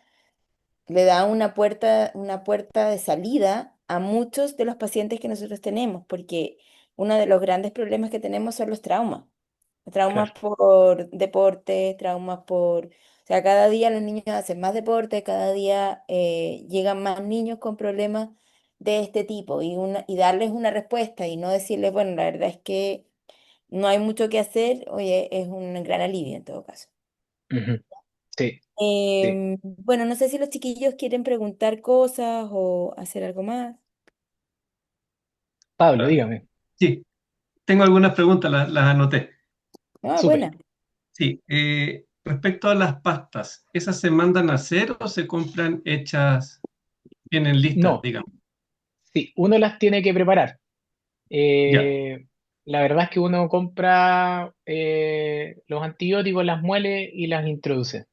le da una puerta de salida a muchos de los pacientes que nosotros tenemos, porque uno de los grandes problemas que tenemos son los traumas. Traumas Claro. por deporte, traumas por... O sea, cada día los niños hacen más deporte, cada día llegan más niños con problemas de este tipo y darles una respuesta y no decirles, bueno, la verdad es que no hay mucho que hacer, oye, es un gran alivio en todo caso. Ujú. Sí, sí. Bueno, no sé si los chiquillos quieren preguntar cosas o hacer algo más. Pablo, Ah, dígame. sí, tengo algunas preguntas, las anoté. Ah, Súper. buena. Sí, respecto a las pastas, ¿esas se mandan a hacer o se compran hechas, vienen listas, No, digamos? sí, uno las tiene que preparar. Ya, Eh, la verdad es que uno compra los antibióticos, las muele y las introduce.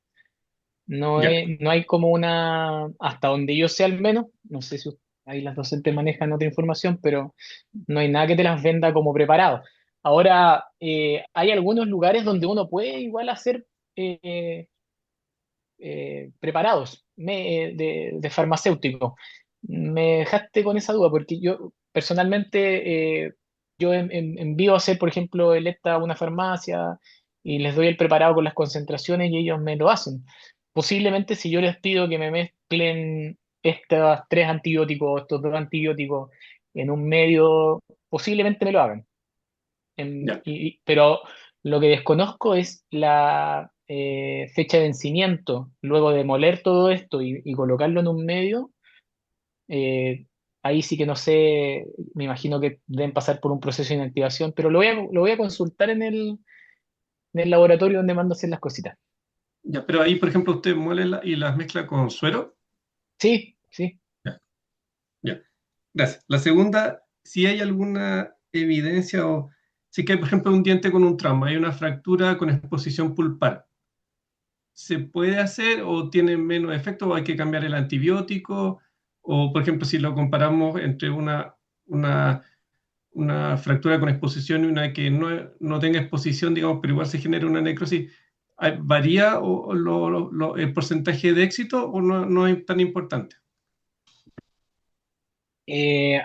ya, No hay como una, hasta donde yo sé al menos, no sé si ahí las docentes manejan otra información, pero no hay nada que te las venda como preparado. Ahora, hay algunos lugares donde uno puede igual hacer preparados de farmacéuticos. Me dejaste con esa duda porque yo personalmente yo envío a hacer, por ejemplo, el ETA a una farmacia y les doy el preparado con las concentraciones y ellos me lo hacen. Posiblemente si yo les pido que me mezclen estos tres antibióticos, estos dos antibióticos en un medio, posiblemente me lo hagan. ya, Pero lo que desconozco es la fecha de vencimiento. Luego de moler todo esto y colocarlo en un medio, eh, ahí sí que no sé, me imagino que deben pasar por un proceso de inactivación, pero lo voy a consultar en el laboratorio donde mando a hacer las cositas. Ya, pero ahí, por ejemplo, usted muele y las mezcla con suero. Sí, sí. Ya, ya. Gracias. La segunda, si hay alguna evidencia o si que hay, por ejemplo, un diente con un trauma, hay una fractura con exposición pulpar, ¿se puede hacer o tiene menos efecto o hay que cambiar el antibiótico? O, por ejemplo, si lo comparamos entre una, una fractura con exposición y una que no tenga exposición, digamos, pero igual se genera una necrosis, ¿varía el porcentaje de éxito o no es tan importante?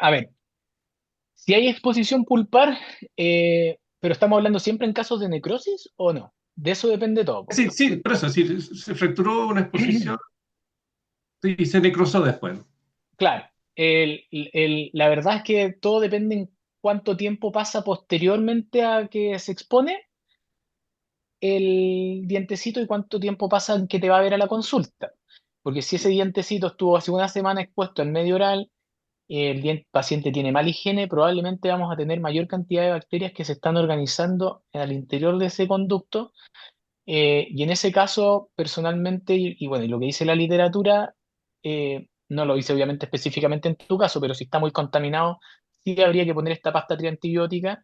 A ver, si hay exposición pulpar, pero estamos hablando siempre en casos de necrosis o no. De eso depende todo, po. Sí, sí, por eso, si se fracturó una exposición y se necrosó después. Claro, la verdad es que todo depende en cuánto tiempo pasa posteriormente a que se expone el dientecito y cuánto tiempo pasa en que te va a ver a la consulta. Porque si ese dientecito estuvo hace una semana expuesto en medio oral, paciente tiene mala higiene, probablemente vamos a tener mayor cantidad de bacterias que se están organizando al interior de ese conducto. Y en ese caso, personalmente, y bueno, y lo que dice la literatura, no lo dice obviamente específicamente en tu caso, pero si está muy contaminado, sí habría que poner esta pasta triantibiótica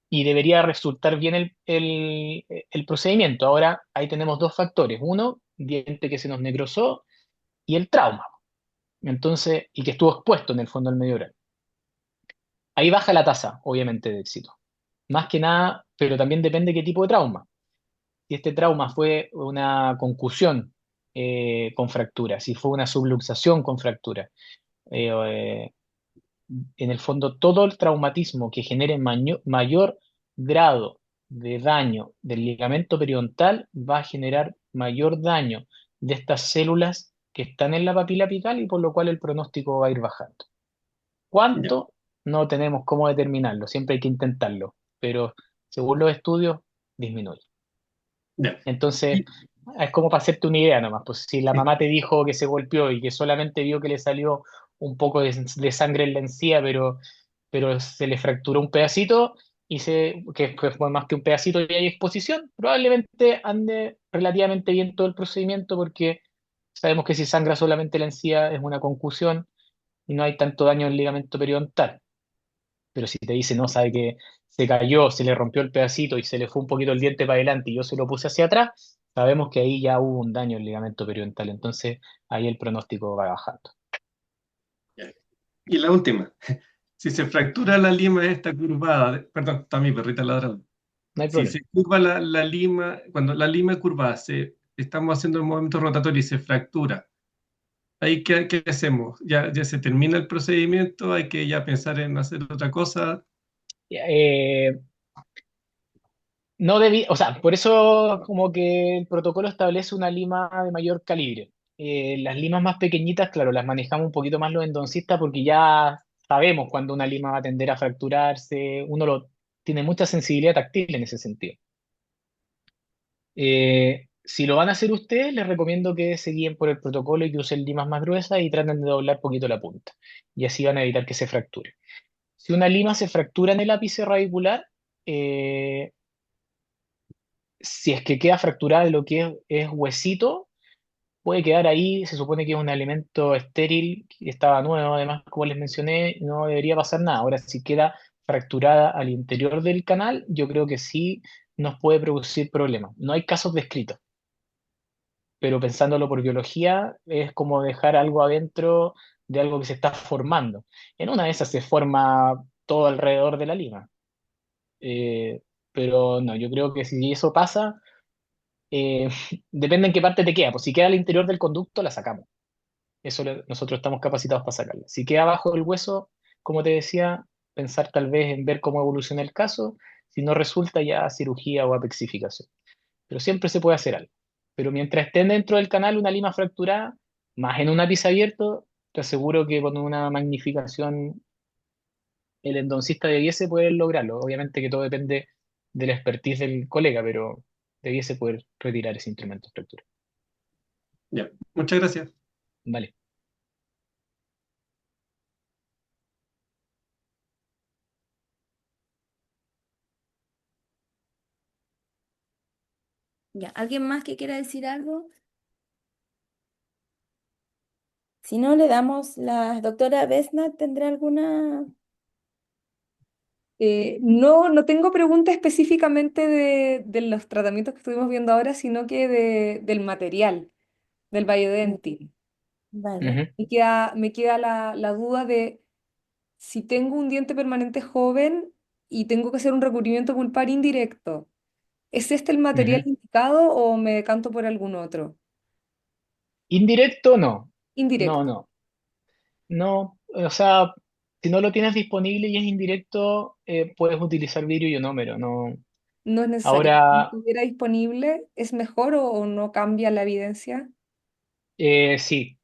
y debería resultar bien el procedimiento. Ahora, ahí tenemos dos factores. Uno, diente que se nos necrosó y el trauma. Entonces, y que estuvo expuesto en el fondo del medio oral. Ahí baja la tasa, obviamente, de éxito. Más que nada, pero también depende qué tipo de trauma. Si este trauma fue una concusión con fractura, si fue una subluxación con fractura, eh, eh, en el fondo todo el traumatismo que genere mayor grado de daño del ligamento periodontal va a generar mayor daño de estas células que están en la papila apical y por lo cual el pronóstico va a ir bajando. Ya, ¿Cuánto? No tenemos cómo determinarlo, siempre hay que intentarlo, pero según los estudios disminuye. ya. Entonces, Y- es como para hacerte una idea nomás, pues si la sí, mamá te dijo que se golpeó y que solamente vio que le salió un poco de sangre en la encía, pero se le fracturó un pedacito que fue más que un pedacito y hay exposición, probablemente ande relativamente bien todo el procedimiento porque sabemos que si sangra solamente la encía es una concusión y no hay tanto daño en el ligamento periodontal. Pero si te dice, no, sabe que se cayó, se le rompió el pedacito y se le fue un poquito el diente para adelante y yo se lo puse hacia atrás, sabemos que ahí ya hubo un daño en el ligamento periodontal. Entonces ahí el pronóstico va bajando. ya. Y la última, si se fractura la lima esta curvada, perdón, está mi perrita ladrando. No hay Si problema. se curva la lima, cuando la lima curvada, estamos haciendo el movimiento rotatorio y se fractura, ¿ahí qué hacemos? ¿Ya se termina el procedimiento? ¿Hay que ya pensar en hacer otra cosa? Eh, no debí, o sea, por eso como que el protocolo establece una lima de mayor calibre. Las limas más pequeñitas, claro, las manejamos un poquito más los endoncistas porque ya sabemos cuando una lima va a tender a fracturarse, tiene mucha sensibilidad táctil en ese sentido. Si lo van a hacer ustedes, les recomiendo que se guíen por el protocolo y que usen limas más gruesas y traten de doblar poquito la punta. Y así van a evitar que se fracture. Si una lima se fractura en el ápice radicular, eh, si es que queda fracturada de lo que es huesito, puede quedar ahí. Se supone que es un elemento estéril, que estaba nuevo, además, como les mencioné, no debería pasar nada. Ahora, si queda fracturada al interior del canal, yo creo que sí nos puede producir problemas. No hay casos descritos, pero pensándolo por biología, es como dejar algo adentro de algo que se está formando. En una de esas se forma todo alrededor de la lima. Eh, pero no, yo creo que si eso pasa, eh, depende en qué parte te queda. Pues si queda al interior del conducto, la sacamos. Nosotros estamos capacitados para sacarla. Si queda abajo del hueso, como te decía, pensar tal vez en ver cómo evoluciona el caso. Si no resulta, ya cirugía o apexificación, pero siempre se puede hacer algo. Pero mientras estén dentro del canal una lima fracturada, más en un ápice abierto, te aseguro que con una magnificación el endoncista debiese poder lograrlo. Obviamente que todo depende de la expertise del colega, pero debiese poder retirar ese instrumento de fractura. Ya, muchas gracias. Vale. Ya, ¿alguien más que quiera decir algo? Si no, le damos la doctora Besna, ¿tendrá alguna? No, no tengo pregunta específicamente de los tratamientos que estuvimos viendo ahora, sino que del material, del Mm, biodentin. vale. Ujú, Me queda la duda de si tengo un diente permanente joven y tengo que hacer un recubrimiento pulpar indirecto. ¿Es este el material ujú. indicado o me decanto por algún otro? Indirecto, no. No, Indirecto, no. No, o sea, si no lo tienes disponible y es indirecto, puedes utilizar vidrio ionómero. No. no es necesario. Si Ahora, estuviera disponible, ¿es mejor o no cambia la evidencia? sí,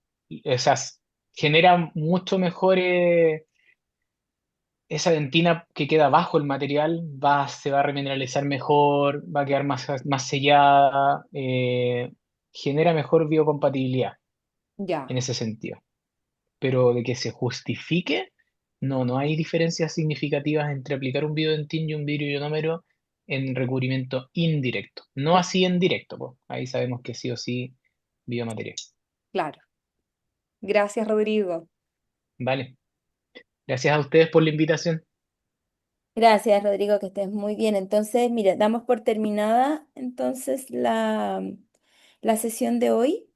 o sea, genera mucho mejor esa dentina que queda bajo el material, se va a remineralizar mejor, va a quedar más sellada, genera mejor biocompatibilidad Ya, en ese sentido. Pero de que se justifique, no, no hay diferencias significativas entre aplicar un biodentín y un vidrio ionómero en recubrimiento indirecto. No per- así en directo, pues. Ahí sabemos que sí o sí biomaterial. claro. Gracias, Rodrigo. Vale. Gracias a ustedes por la invitación. Gracias, Rodrigo, que estés muy bien. Entonces, mira, damos por terminada entonces la sesión de hoy.